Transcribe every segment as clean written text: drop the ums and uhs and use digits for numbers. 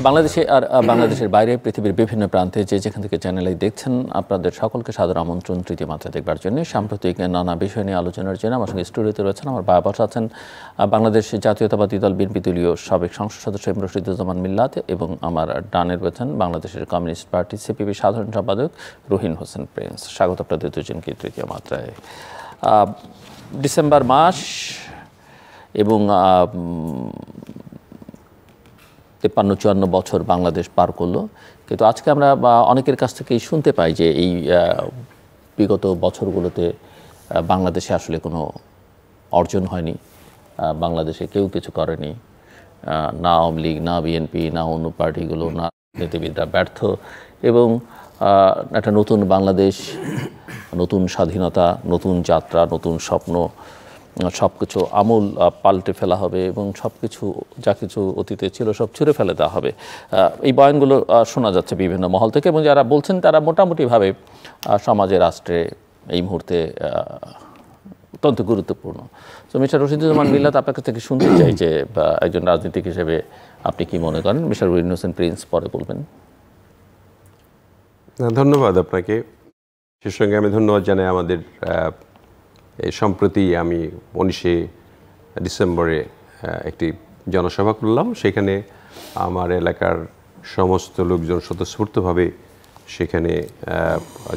বাংলাদেশে আর বাংলাদেশের বাইরে পৃথিবীর বিভিন্ন প্রান্তে যেখান থেকে চ্যানেলে দেখছেন আপনাদের সকলকে সাদর আমন্ত্রণ তৃতীয় মাত্রা দেখবার জন্য। সাম্প্রতিক নানা বিষয় নিয়ে আলোচনার জন্য আমার সঙ্গে স্টুডিওতে রয়েছেন আমার বাবা আছেন বাংলাদেশ জাতীয়তাবাদী দল বিএনপি দলীয় সাবেক সংসদ সদস্য রশিদুজ্জামান মিল্লাত, এবং আমার ডানে রয়েছেন বাংলাদেশের কমিউনিস্ট পার্টি সিপিবি সাধারণ সম্পাদক রুহিন হোসেন প্রিন্স। স্বাগত আপনাদের দুজনকে তৃতীয় মাত্রায়। ডিসেম্বর মাস এবং 53-54 বছর বাংলাদেশ পার করলো, কিন্তু আজকে আমরা অনেকের কাছ থেকেই শুনতে পাই যে এই বিগত বছরগুলোতে বাংলাদেশে আসলে কোনো অর্জন হয়নি, বাংলাদেশে কেউ কিছু করেনি, না আওয়ামী লীগ, না বিএনপি, না অন্য পার্টিগুলো, না রাজনীতিবিদরা ব্যর্থ, এবং একটা নতুন বাংলাদেশ, নতুন স্বাধীনতা, নতুন যাত্রা, নতুন স্বপ্ন, সব কিছু আমূল পাল্টে ফেলা হবে এবং সব কিছু যা কিছু অতীতে ছিল সব ছুঁড়ে ফেলে দেওয়া হবে। এই বয়ানগুলো শোনা যাচ্ছে বিভিন্ন মহল থেকে, এবং যারা বলছেন তারা মোটামুটিভাবে সমাজে, রাষ্ট্রে এই মুহূর্তে অত্যন্ত গুরুত্বপূর্ণ। তো মিস্টার রশিদুজ্জামান মিল্লাত, আপনার কাছ থেকে শুনতে চাই যে একজন রাজনীতিক হিসেবে আপনি কি মনে করেন। মিস্টার রুহিন হোসেন প্রিন্স পরে বলবেন। ধন্যবাদ আপনাকে। সে সঙ্গে আমি ধন্যবাদ জানাই আমাদের এই সম্প্রতি আমি 19শে ডিসেম্বরে একটি জনসভা করলাম। সেখানে আমার এলাকার সমস্ত লোকজন স্বতঃস্ফূর্তভাবে সেখানে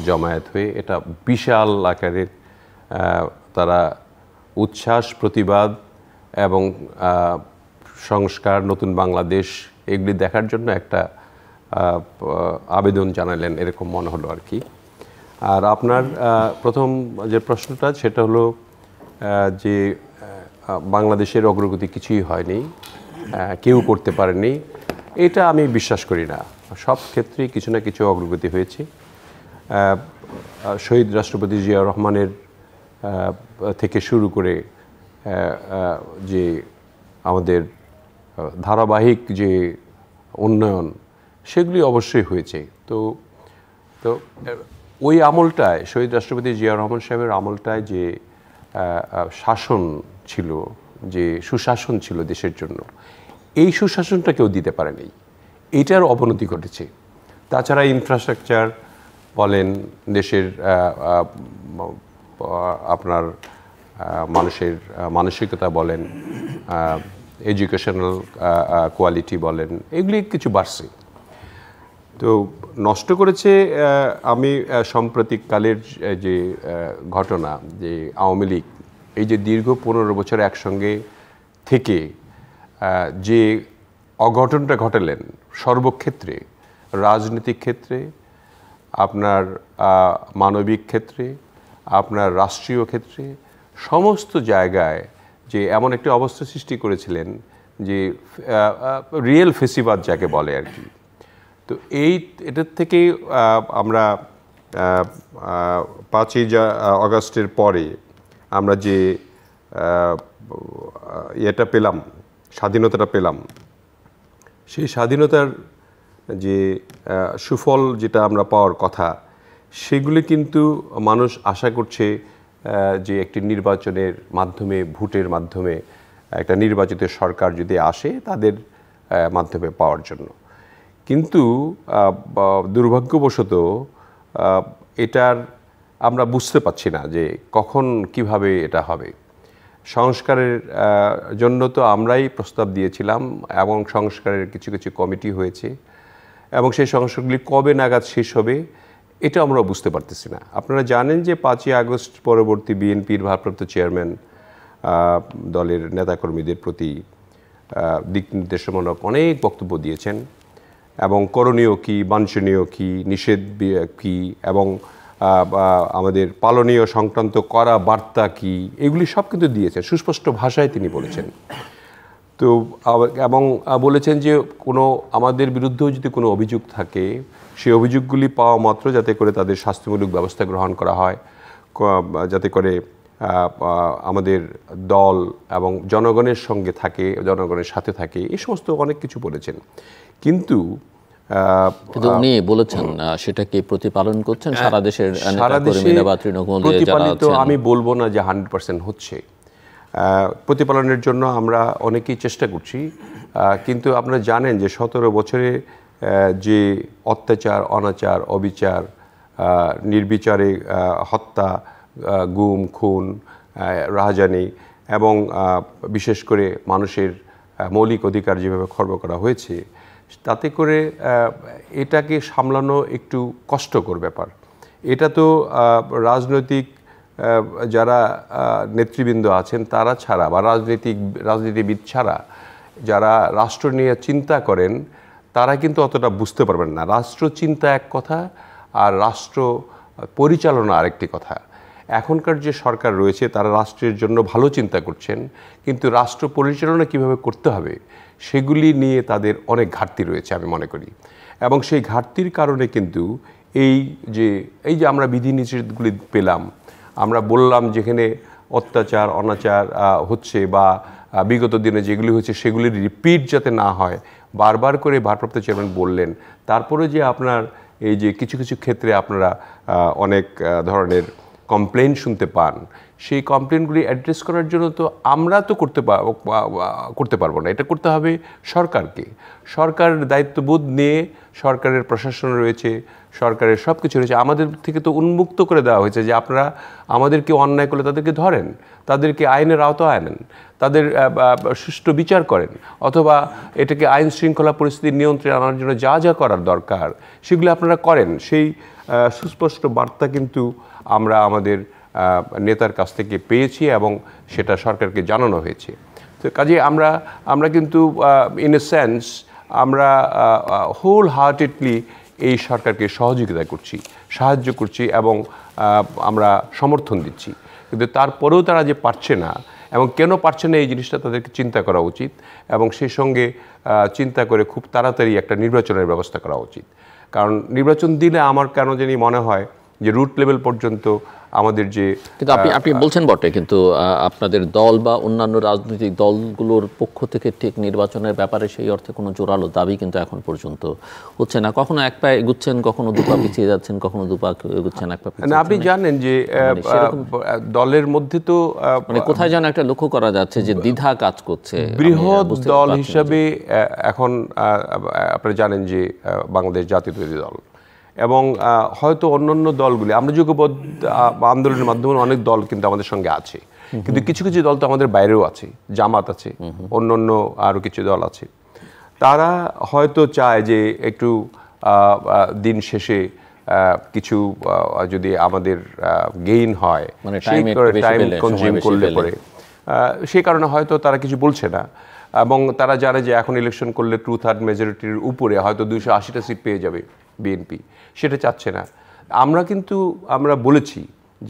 জমায়েত হয়ে এটা বিশাল আকারের তারা উচ্ছ্বাস, প্রতিবাদ এবং সংস্কার, নতুন বাংলাদেশ এগুলি দেখার জন্য একটা আবেদন জানালেন, এরকম মনে হলো আর কি। আর আপনার প্রথম যে প্রশ্নটা সেটা হলো যে বাংলাদেশের অগ্রগতি কিছুই হয়নি, কেউ করতে পারেনি, এটা আমি বিশ্বাস করি না। সব ক্ষেত্রেই কিছু না কিছু অগ্রগতি হয়েছে। শহীদ রাষ্ট্রপতি জিয়াউর রহমানের থেকে শুরু করে যে আমাদের ধারাবাহিক যে উন্নয়ন সেগুলি অবশ্যই হয়েছে। তো ওই আমলটায়, শহীদ রাষ্ট্রপতি জিয়াউর রহমান সাহেবের আমলটায় যে শাসন ছিল, যে সুশাসন ছিল দেশের জন্য, এই সুশাসনটা কেউ দিতে পারেনি, এইটার অবনতি ঘটেছে। তাছাড়া ইনফ্রাস্ট্রাকচার বলেন, দেশের আপনার মানুষের মানসিকতা বলেন, এডুকেশনাল কোয়ালিটি বলেন, এগুলি কিছু বাড়ছে। তো নষ্ট করেছে। আমি সাম্প্রতিককালের যে ঘটনা, যে আওয়ামী লীগ এই যে দীর্ঘ 15 বছর একসঙ্গে থেকে যে অঘটনটা ঘটালেন সর্বক্ষেত্রে, রাজনৈতিক ক্ষেত্রে, আপনার মানবিক ক্ষেত্রে, আপনার রাষ্ট্রীয় ক্ষেত্রে, সমস্ত জায়গায় যে এমন একটি অবস্থা সৃষ্টি করেছিলেন যে রিয়েল ফেসিবাদ যাকে বলে আর কি। তো এটার থেকেই আমরা 5ই আগস্টের পরে আমরা যে ইয়েটা পেলাম, স্বাধীনতাটা পেলাম, সেই স্বাধীনতার যে সুফল যেটা আমরা পাওয়ার কথা, সেগুলি কিন্তু মানুষ আশা করছে যে একটি নির্বাচনের মাধ্যমে, ভোটের মাধ্যমে একটা নির্বাচিত সরকার যদি আসে তাদের মাধ্যমে পাওয়ার জন্য। কিন্তু দুর্ভাগ্যবশত এটার আমরা বুঝতে পারছি না যে কখন কিভাবে এটা হবে। সংস্কারের জন্য তো আমরাই প্রস্তাব দিয়েছিলাম এবং সংস্কারের কিছু কিছু কমিটি হয়েছে, এবং সেই সংস্কারগুলি কবে নাগাদ শেষ হবে এটা আমরা বুঝতে পারতেছি না। আপনারা জানেন যে 5ই আগস্ট পরবর্তী বিএনপির ভারপ্রাপ্ত চেয়ারম্যান দলের নেতাকর্মীদের প্রতি দিক নির্দেশমূলক অনেক বক্তব্য দিয়েছেন, এবং করণীয় কী, বাঞ্ছনীয় কী, নিষেধ কী, এবং আমাদের পালনীয় সংক্রান্ত করা বার্তা কী, এগুলি সব কিন্তু দিয়েছেন, সুস্পষ্ট ভাষায় তিনি বলেছেন। তো এবং বলেছেন যে কোনো আমাদের বিরুদ্ধেও যদি কোনো অভিযোগ থাকে, সেই অভিযোগগুলি পাওয়া মাত্র যাতে করে তাদের শাস্তিমূলক ব্যবস্থা গ্রহণ করা হয়, যাতে করে আমাদের দল এবং জনগণের সঙ্গে থাকে, জনগণের সাথে থাকে, এই সমস্ত অনেক কিছু বলেছেন। কিন্তু উনি বলেছেন সেটাকে প্রতিপালন করছেন সারা দেশে? প্রতিপালিত আমি বলবো না যে 100% হচ্ছে, প্রতিপালনের জন্য আমরা অনেকেই চেষ্টা করছি, কিন্তু আপনারা জানেন যে 17 বছরে যে অত্যাচার, অনাচার, অবিচার, নির্বিচারে হত্যা, গুম, খুন, রাহাজানি এবং বিশেষ করে মানুষের মৌলিক অধিকার যেভাবে খর্ব করা হয়েছে, তাতে করে এটাকে সামলানো একটু কষ্টকর ব্যাপার। এটা তো রাজনৈতিক যারা নেতৃবৃন্দ আছেন তারা ছাড়া বা রাজনীতিবিদ ছাড়া যারা রাষ্ট্র নিয়ে চিন্তা করেন তারা কিন্তু অতটা বুঝতে পারবেন না। রাষ্ট্র চিন্তা এক কথা আর রাষ্ট্র পরিচালনা আরেকটি কথা। এখনকার যে সরকার রয়েছে তারা রাষ্ট্রের জন্য ভালো চিন্তা করছেন, কিন্তু রাষ্ট্র পরিচালনা কিভাবে করতে হবে সেগুলি নিয়ে তাদের অনেক ঘাটতি রয়েছে আমি মনে করি। এবং সেই ঘাটতির কারণে কিন্তু এই যে আমরা বিধিনিষেধগুলি পেলাম, আমরা বললাম যেখানে অত্যাচার, অনাচার হচ্ছে বা বিগত দিনে যেগুলি হচ্ছে সেগুলির রিপিট যাতে না হয়, বারবার করে ভারপ্রাপ্ত চেয়ারম্যান বললেন। তারপরে যে আপনার এই যে কিছু কিছু ক্ষেত্রে আপনারা অনেক ধরনের কমপ্লেন শুনতে পান, সেই কমপ্লেনগুলি অ্যাড্রেস করার জন্য তো আমরা তো করতে পারবো না, এটা করতে হবে সরকারকে। সরকারের দায়িত্ববোধ নিয়ে সরকারের প্রশাসন রয়েছে, সরকারের সব কিছু রয়েছে, আমাদের থেকে তো উন্মুক্ত করে দেওয়া হয়েছে যে আপনারা আমাদেরকে অন্যায় করলে তাদেরকে ধরেন, তাদেরকে আইনের আওতায় আনেন, তাদের সুষ্ঠু বিচার করেন, অথবা এটাকে আইন শৃঙ্খলা পরিস্থিতির নিয়ন্ত্রণে আনার জন্য যা যা করার দরকার সেগুলো আপনারা করেন। সেই সুস্পষ্ট বার্তা কিন্তু আমরা আমাদের নেতার কাছ থেকে পেয়েছি এবং সেটা সরকারকে জানানো হয়েছে। তো কাজে আমরা কিন্তু ইন এ সেন্স আমরা হোল হার্টেডলি এই সরকারকে সহযোগিতা করছি, সাহায্য করছি এবং আমরা সমর্থন দিচ্ছি। কিন্তু তারপরেও তারা যে পারছে না এবং কেন পারছে না এই জিনিসটা তাদেরকে চিন্তা করা উচিত এবং সেই সঙ্গে চিন্তা করে খুব তাড়াতাড়ি একটা নির্বাচনের ব্যবস্থা করা উচিত। কারণ নির্বাচন দিলে আমার কেন জানি মনে হয় যে রুট লেভেল পর্যন্ত আমাদের যে কিন্তু আপনি বলছেন বটে, কিন্তু আপনাদের দল বা অন্যান্য রাজনৈতিক দলগুলোর পক্ষ থেকে ঠিক নির্বাচনের ব্যাপারে সেই অর্থে কোনো জোরালো দাবি কিন্তু এখন পর্যন্ত হচ্ছে না। কখনো এক পা এগুচ্ছেন, কখনো দু পা পিছিয়ে যাচ্ছেন, কখনো দু পা এগুচ্ছেন, এক পা পিছিয়ে। আপনি জানেন যে দলের মধ্যে তো মানে কোথায় যেন একটা লক্ষ্য করা যাচ্ছে যে দ্বিধা কাজ করছে। বৃহৎ দল হিসাবে এখন আপনারা জানেন যে বাংলাদেশ জাতীয়তাবাদী দল এবং হয়তো অন্যান্য দলগুলি, আমরা যুগপৎ আন্দোলনের মাধ্যমে অনেক দল কিন্তু আমাদের সঙ্গে আছে, কিন্তু কিছু কিছু দল তো আমাদের বাইরেও আছে, জামাত আছে, অন্যান্য আরও কিছু দল আছে। তারা হয়তো চায় যে একটু দিন শেষে কিছু যদি আমাদের গেইন হয়, টাইম কনজিউম করলে পরে সেই কারণে হয়তো তারা কিছু বলছে না এবং তারা জানে যে এখন ইলেকশন করলে 2/3 মেজরিটির উপরে হয়তো 280টা সিট পেয়ে যাবে বিএনপি, সেটা চাচ্ছে না। আমরা বলেছি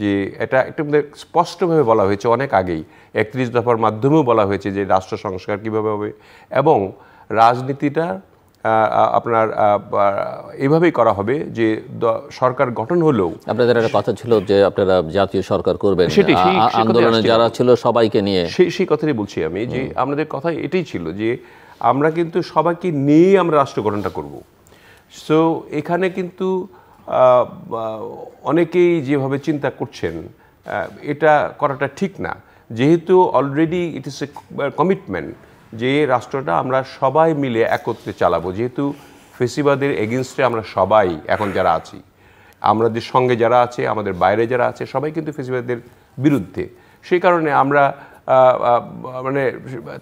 যে এটা একটা স্পষ্টভাবে বলা হয়েছে অনেক আগেই, 31 দফার মাধ্যমেও বলা হয়েছে যে রাষ্ট্র সংস্কার কীভাবে হবে এবং রাজনীতিটা আপনার এভাবেই করা হবে যে সরকার গঠন হলেও আপনাদের একটা কথা ছিল যে আপনারা জাতীয় সরকার করবেন, আন্দোলনে যারা ছিল সবাইকে নিয়ে, সেই কথাই বলছি আমি যে আমাদের কথা এটাই ছিল যে আমরা কিন্তু সবাইকে নিয়ে আমরা রাষ্ট্র গঠনটা করব। সো এখানে কিন্তু অনেকেই যেভাবে চিন্তা করছেন এটা করাটা ঠিক না, যেহেতু অলরেডি ইট ইস এ কমিটমেন্ট যে রাষ্ট্রটা আমরা সবাই মিলে একত্রে চালাবো। যেহেতু ফেসিবাদের এগেনস্টে আমরা সবাই এখন যারা আছি, আমাদের সঙ্গে যারা আছে, আমাদের বাইরে যারা আছে, সবাই কিন্তু ফেসিবাদের বিরুদ্ধে। সেই কারণে আমরা মানে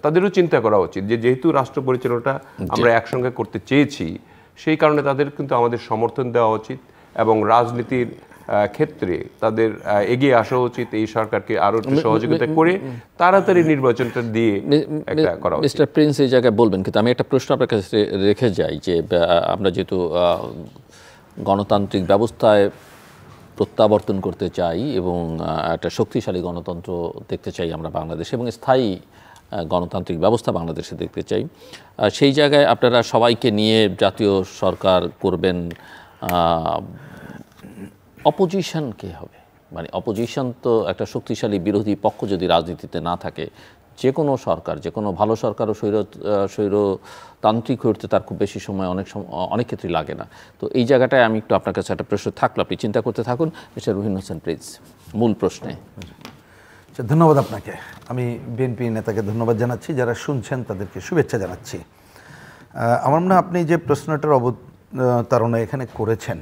তাদেরও চিন্তা করা উচিত যে যেহেতু রাষ্ট্র পরিচালনাটা আমরা একসঙ্গে করতে চেয়েছি, সেই কারণে তাদের কিন্তু আমাদের সমর্থন দেওয়া উচিত এবং রাজনীতির ক্ষেত্রে তাদের এগিয়ে আসা উচিত, এই সরকারকে আরও সহযোগিতা করে তাড়াতাড়ি নির্বাচনটা দিয়ে একটা করা উচিত। মিস্টার প্রিন্স এই জায়গায় বলবেন, কিন্তু আমি একটা প্রশ্ন আপনার কাছে রেখে যাই যে আমরা যেহেতু গণতান্ত্রিক ব্যবস্থায় প্রত্যাবর্তন করতে চাই এবং একটা শক্তিশালী গণতন্ত্র দেখতে চাই আমরা বাংলাদেশে এবং স্থায়ী গণতান্ত্রিক ব্যবস্থা বাংলাদেশে দেখতে চাই, সেই জায়গায় আপনারা সবাইকে নিয়ে জাতীয় সরকার করবেন, অপোজিশন কে হবে? মানে অপোজিশন তো একটা শক্তিশালী বিরোধী পক্ষ যদি রাজনীতিতে না থাকে, যে কোনো সরকার, যে কোনো ভালো সরকারও স্বৈরতান্ত্রিক হয়ে উঠতে তার খুব বেশি সময় অনেক ক্ষেত্রেই লাগে না। তো এই জায়গাটায় আমি একটু আপনার কাছে একটা প্রশ্ন থাকলো, আপনি চিন্তা করতে থাকুন। মিস্টার রুহিন হোসেন প্রিন্স, মূল প্রশ্নে। ধন্যবাদ আপনাকে। আমি বিএনপি নেতাকে ধন্যবাদ জানাচ্ছি, যারা শুনছেন তাদেরকে শুভেচ্ছা জানাচ্ছি। আমার মনে হয় আপনি যে প্রশ্নটার অবতারণা এখানে করেছেন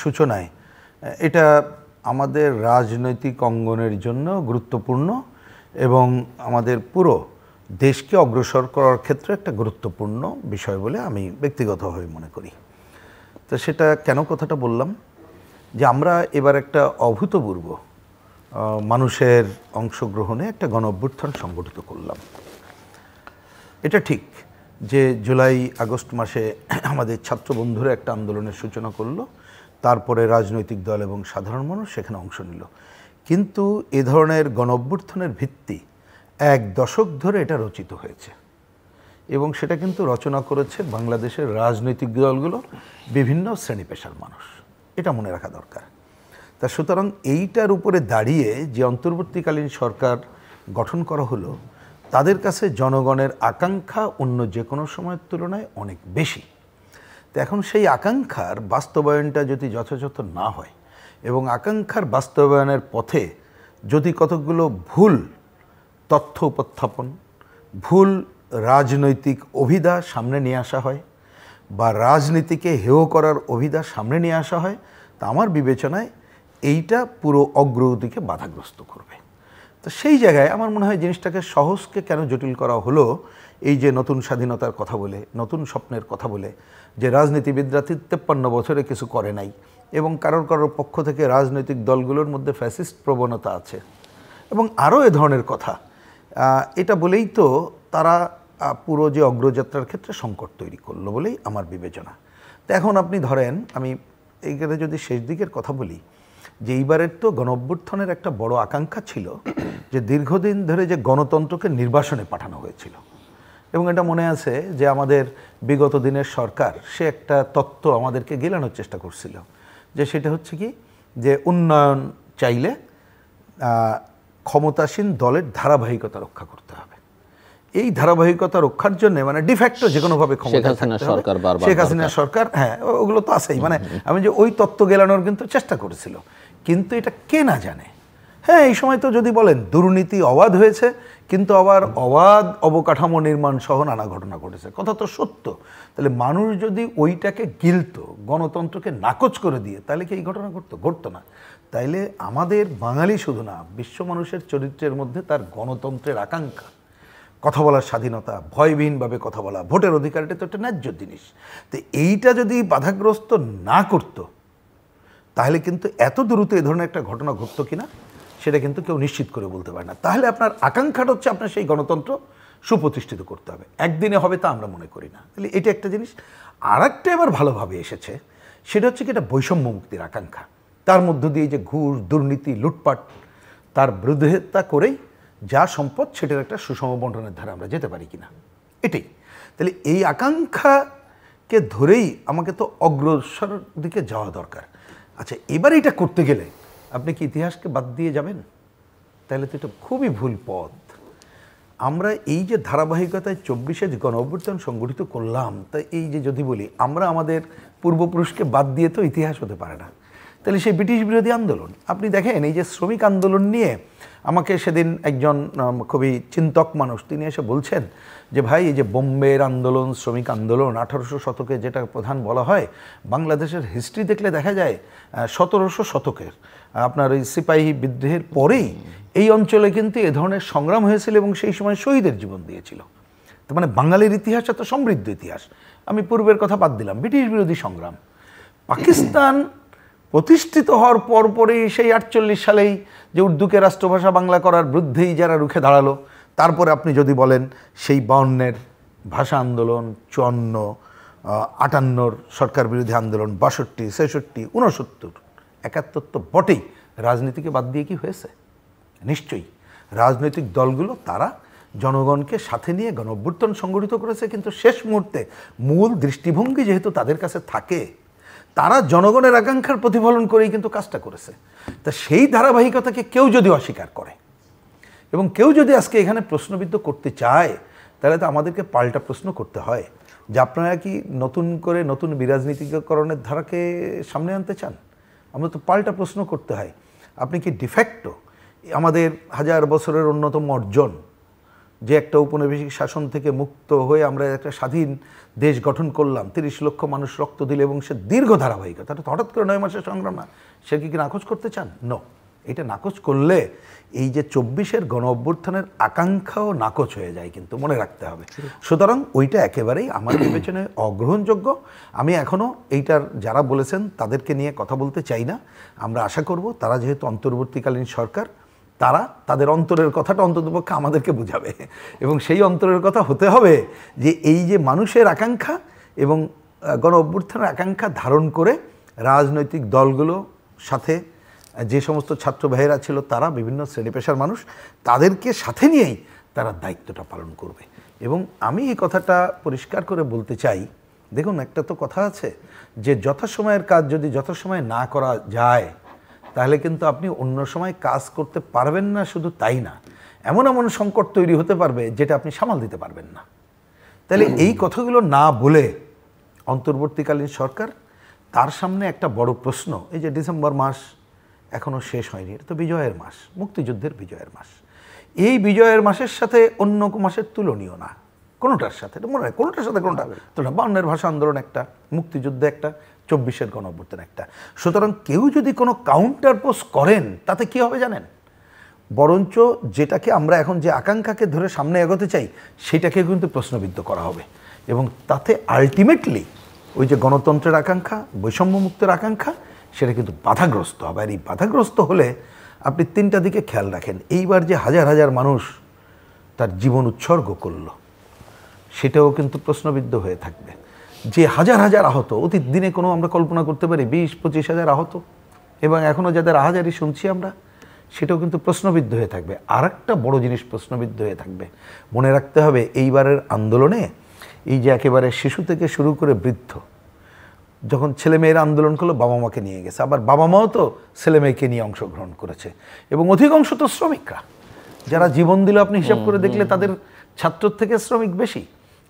সূচনায়, এটা আমাদের রাজনৈতিক অঙ্গনের জন্য গুরুত্বপূর্ণ এবং আমাদের পুরো দেশকে অগ্রসর করার ক্ষেত্রে একটা গুরুত্বপূর্ণ বিষয় বলে আমি ব্যক্তিগতভাবে মনে করি। তো সেটা কেন কথাটা বললাম, যে আমরা এবার একটা অভূতপূর্ব মানুষের অংশগ্রহণে একটা গণ অভ্যুত্থান সংগঠিত করলাম। এটা ঠিক যে জুলাই আগস্ট মাসে আমাদের ছাত্র বন্ধুরা একটা আন্দোলনের সূচনা করলো, তারপরে রাজনৈতিক দল এবং সাধারণ মানুষ সেখানে অংশ নিল। কিন্তু এ ধরনের গণ অভ্যুত্থানের ভিত্তি 1 দশক ধরে এটা রচিত হয়েছে এবং সেটা কিন্তু রচনা করেছে বাংলাদেশের রাজনৈতিক দলগুলো, বিভিন্ন শ্রেণী পেশার মানুষ। এটা মনে রাখা দরকার। তা সুতরাং এইটার উপরে দাঁড়িয়ে যে অন্তর্বর্তীকালীন সরকার গঠন করা হলো, তাদের কাছে জনগণের আকাঙ্ক্ষা অন্য যে কোনো সময়ের তুলনায় অনেক বেশি। তো এখন সেই আকাঙ্ক্ষার বাস্তবায়নটা যদি যথাযথ না হয় এবং আকাঙ্ক্ষার বাস্তবায়নের পথে যদি কতকগুলো ভুল তথ্য উপস্থাপন, ভুল রাজনৈতিক অভিধা সামনে নিয়ে আসা হয় বা রাজনীতিকে হেয় করার অভিধা সামনে নিয়ে আসা হয়, তা আমার বিবেচনায় এইটা পুরো অগ্রগতিকে বাধাগ্রস্ত করবে। তো সেই জায়গায় আমার মনে হয় জিনিসটাকে সহজকে কেন জটিল করা হলো, এই যে নতুন স্বাধীনতার কথা বলে, নতুন স্বপ্নের কথা বলে, যে রাজনীতিবিদরা 53 বছরে কিছু করে নাই এবং কারোর কারোর পক্ষ থেকে রাজনৈতিক দলগুলোর মধ্যে ফ্যাসিস্ট প্রবণতা আছে এবং আরও এ ধরনের কথা, এটা বলেই তো তারা পুরো যে অগ্রযাত্রার ক্ষেত্রে সংকট তৈরি করলো বলেই আমার বিবেচনা। তো এখন আপনি ধরেন, আমি এইখানে যদি শেষ দিকের কথা বলি, যে এইবারের তো গণ অভ্যুত্থানের একটা বড় আকাঙ্ক্ষা ছিল যে দীর্ঘদিন ধরে যে গণতন্ত্রকে নির্বাসনে পাঠানো হয়েছিল, এবং এটা মনে আছে যে আমাদের বিগত দিনের সরকার সে একটা তত্ত্ব আমাদেরকে গেলানোর চেষ্টা করছিল, যে সেটা হচ্ছে কি, যে উন্নয়ন চাইলে ক্ষমতাসীন দলের ধারাবাহিকতা রক্ষা করতে হবে। এই ধারাবাহিকতা রক্ষার জন্য মানে ডিফ্যাক্টো যে কোনোভাবে ক্ষমতায় থাকতে হবে। শেখ হাসিনার সরকার, হ্যাঁ, ওগুলো তো আছেই। মানে আমি যে ওই তত্ত্ব গেলানোর কিন্তু চেষ্টা করেছিল, কিন্তু এটা কে না জানে। হ্যাঁ, এই সময় তো যদি বলেন দুর্নীতি অবাধ হয়েছে, কিন্তু আবার অবাধ অবকাঠামো নির্মাণ সহ নানা ঘটনা ঘটেছে, কথা তো সত্য। তাহলে মানুষ যদি ওইটাকে গিলতো, গণতন্ত্রকে নাকচ করে দিয়ে, তাহলে কি এই ঘটনা ঘটতো না? তাইলে আমাদের বাঙালি শুধু না, বিশ্ব মানুষের চরিত্রের মধ্যে তার গণতন্ত্রের আকাঙ্ক্ষা, কথা বলার স্বাধীনতা, ভয়বিহীনভাবে কথা বলা, ভোটের অধিকারটা তো একটা ন্যায্য জিনিস। তো এইটা যদি বাধাগ্রস্ত না করতো, তাহলে কিন্তু এত দ্রুত এ ধরনের একটা ঘটনা ঘটতো কিনা সেটা কিন্তু কেউ নিশ্চিত করে বলতে পারে না। তাহলে আপনার আকাঙ্ক্ষাটা হচ্ছে আপনার সেই গণতন্ত্র সুপ্রতিষ্ঠিত করতে হবে, একদিনে হবে তা আমরা মনে করি না। তাহলে এটা একটা জিনিস। আর একটা এবার ভালোভাবে এসেছে, সেটা হচ্ছে কি, এটা বৈষম্য মুক্তির আকাঙ্ক্ষা। তার মধ্য দিয়ে যে ঘুষ, দুর্নীতি, লুটপাট, তার বিরোধিতা করেই যা সম্পদ সেটার একটা সুষম বন্টনের ধারা আমরা যেতে পারি কিনা, এটাই। তাহলে এই আকাঙ্ক্ষাকে ধরেই আমাকে তো অগ্রসর দিকে যাওয়া দরকার। আচ্ছা, এবার এটা করতে গেলে আপনি কি ইতিহাসকে বাদ দিয়ে যাবেন? তাহলে তো এটা খুবই ভুল পথ। আমরা এই যে ধারাবাহিকতায় 24-এ যে গণ অভ্যুত্থান সংগঠিত করলাম, তাই এই যে যদি বলি আমরা আমাদের পূর্বপুরুষকে বাদ দিয়ে তো ইতিহাস হতে পারে না। তাহলে সেই ব্রিটিশ বিরোধী আন্দোলন আপনি দেখেন, এই যে শ্রমিক আন্দোলন নিয়ে আমাকে সেদিন একজন খুবই চিন্তক মানুষ তিনি এসে বলছেন যে ভাই, এই যে বোম্বের আন্দোলন, শ্রমিক আন্দোলন 1800 শতকে যেটা প্রধান বলা হয়, বাংলাদেশের হিস্ট্রি দেখলে দেখা যায় 1700 শতকের আপনার ওই সিপাহী বিদ্রোহের পরেই এই অঞ্চলে কিন্তু এ ধরনের সংগ্রাম হয়েছিল এবং সেই সময় শহীদের জীবন দিয়েছিল। তার মানে বাঙালির ইতিহাস এত সমৃদ্ধ ইতিহাস। আমি পূর্বের কথা বাদ দিলাম, ব্রিটিশ বিরোধী সংগ্রাম। পাকিস্তান প্রতিষ্ঠিত হওয়ার পরপরই সেই 48 সালেই যে উর্দুকে রাষ্ট্রভাষা বাংলা করার বিরুদ্ধেই যারা রুখে দাঁড়ালো, তারপরে আপনি যদি বলেন সেই 52-এর ভাষা আন্দোলন, 54, 58-র সরকার বিরোধী আন্দোলন, 62, 66, 69, 71 তো বটেই। রাজনীতিকে বাদ দিয়ে কি হয়েছে? নিশ্চয়ই রাজনৈতিক দলগুলো তারা জনগণকে সাথে নিয়ে গণ অভ্যুত্থান সংগঠিত করেছে, কিন্তু শেষ মুহূর্তে মূল দৃষ্টিভঙ্গি যেহেতু তাদের কাছে থাকে, তারা জনগণের আকাঙ্ক্ষার প্রতিফলন করেই কিন্তু কাজটা করেছে। তা সেই ধারাবাহিকতাকে কেউ যদি অস্বীকার করে এবং কেউ যদি আজকে এখানে প্রশ্নবিদ্ধ করতে চায়, তাহলে তো আমাদেরকে পাল্টা প্রশ্ন করতে হয় যে আপনারা কি নতুন করে নতুন বিরাজনীতিকরণের ধারাকে সামনে আনতে চান? আমরা তো পাল্টা প্রশ্ন করতে হয়, আপনি কি ডিফ্যাক্টো আমাদের হাজার বছরের অন্যতম অর্জন যে একটা ঔপনিবেশিক শাসন থেকে মুক্ত হয়ে আমরা একটা স্বাধীন দেশ গঠন করলাম, 30 লক্ষ মানুষ রক্ত দিলে, এবং সে দীর্ঘ ধারাবাহিকতা, হঠাৎ করে 9 মাসের সংগ্রাম না। সে কি নাকচ করতে চান? নো, এটা নাকচ করলে এই যে 24-এর গণ অভ্যুত্থানের আকাঙ্ক্ষাও নাকচ হয়ে যায়, কিন্তু মনে রাখতে হবে। সুতরাং ওইটা একেবারেই আমার বিবেচনায় অগ্রহণযোগ্য। আমি এখনও এইটার যারা বলেছেন তাদেরকে নিয়ে কথা বলতে চাই না। আমরা আশা করব তারা যেহেতু অন্তর্বর্তীকালীন সরকার, তারা তাদের অন্তরের কথাটা অন্ততপক্ষে আমাদেরকে বুঝাবে, এবং সেই অন্তরের কথা হতে হবে যে এই যে মানুষের আকাঙ্ক্ষা এবং গণ অভ্যুত্থানের আকাঙ্ক্ষা ধারণ করে রাজনৈতিক দলগুলো সাথে যে সমস্ত ছাত্র ভাইয়েরা ছিল, তারা বিভিন্ন শ্রেণী পেশার মানুষ, তাদেরকে সাথে নিয়েই তারা দায়িত্বটা পালন করবে। এবং আমি এই কথাটা পরিষ্কার করে বলতে চাই, দেখুন একটা তো কথা আছে যে যথাসময়ের কাজ যদি যথাসময়ে না করা যায় তাহলে কিন্তু আপনি অন্য সময় কাজ করতে পারবেন না। শুধু তাই না, এমন এমন সংকট তৈরি হতে পারবে যেটা আপনি সামাল দিতে পারবেন না। তাহলে এই কথাগুলো না বলে অন্তর্বর্তীকালীন সরকার, তার সামনে একটা বড় প্রশ্ন, এই যে ডিসেম্বর মাস এখনও শেষ হয়নি, এটা তো বিজয়ের মাস, মুক্তিযুদ্ধের বিজয়ের মাস। এই বিজয়ের মাসের সাথে অন্য মাসের তুলনীয় না, কোনোটার সাথে, এটা মনে হয় কোনোটার সাথে কোনোটা তুলনা। 52-এর ভাষা আন্দোলন একটা, মুক্তিযুদ্ধ একটা, 24-এর গণ অভ্যুত্থান একটা। সুতরাং কেউ যদি কোনো কাউন্টার পোজ করেন তাতে কি হবে জানেন? বরঞ্চ যেটাকে আমরা এখন যে আকাঙ্ক্ষাকে ধরে সামনে এগোতে চাই সেটাকে কিন্তু প্রশ্নবিদ্ধ করা হবে, এবং তাতে আলটিমেটলি ওই যে গণতন্ত্রের আকাঙ্ক্ষা, বৈষম্য মুক্তের আকাঙ্ক্ষা, সেটা কিন্তু বাধাগ্রস্ত হবে। আর এই বাধাগ্রস্ত হলে আপনি 3টা দিকে খেয়াল রাখেন। এইবার যে হাজার হাজার মানুষ তার জীবন উৎসর্গ করল, সেটাও কিন্তু প্রশ্নবিদ্ধ হয়ে থাকবে। যে হাজার হাজার আহত, অতীত দিনে কোনো আমরা কল্পনা করতে পারি 20-25 হাজার আহত, এবং এখনও যাদের আহাজারি শুনছি আমরা, সেটাও কিন্তু প্রশ্নবিদ্ধ হয়ে থাকবে। আর একটা বড় জিনিস প্রশ্নবিদ্ধ হয়ে থাকবে, মনে রাখতে হবে এইবারের আন্দোলনে এই যে একেবারে শিশু থেকে শুরু করে বৃদ্ধ, যখন ছেলেমেয়েরা আন্দোলন করলো বাবা মাকে নিয়ে গেছে, আবার বাবা মাও তো ছেলে মেয়েকে নিয়ে অংশগ্রহণ করেছে, এবং অধিকাংশ তো শ্রমিকরা যারা জীবন দিল। আপনি হিসাব করে দেখলে তাদের ছাত্রর থেকে শ্রমিক বেশি,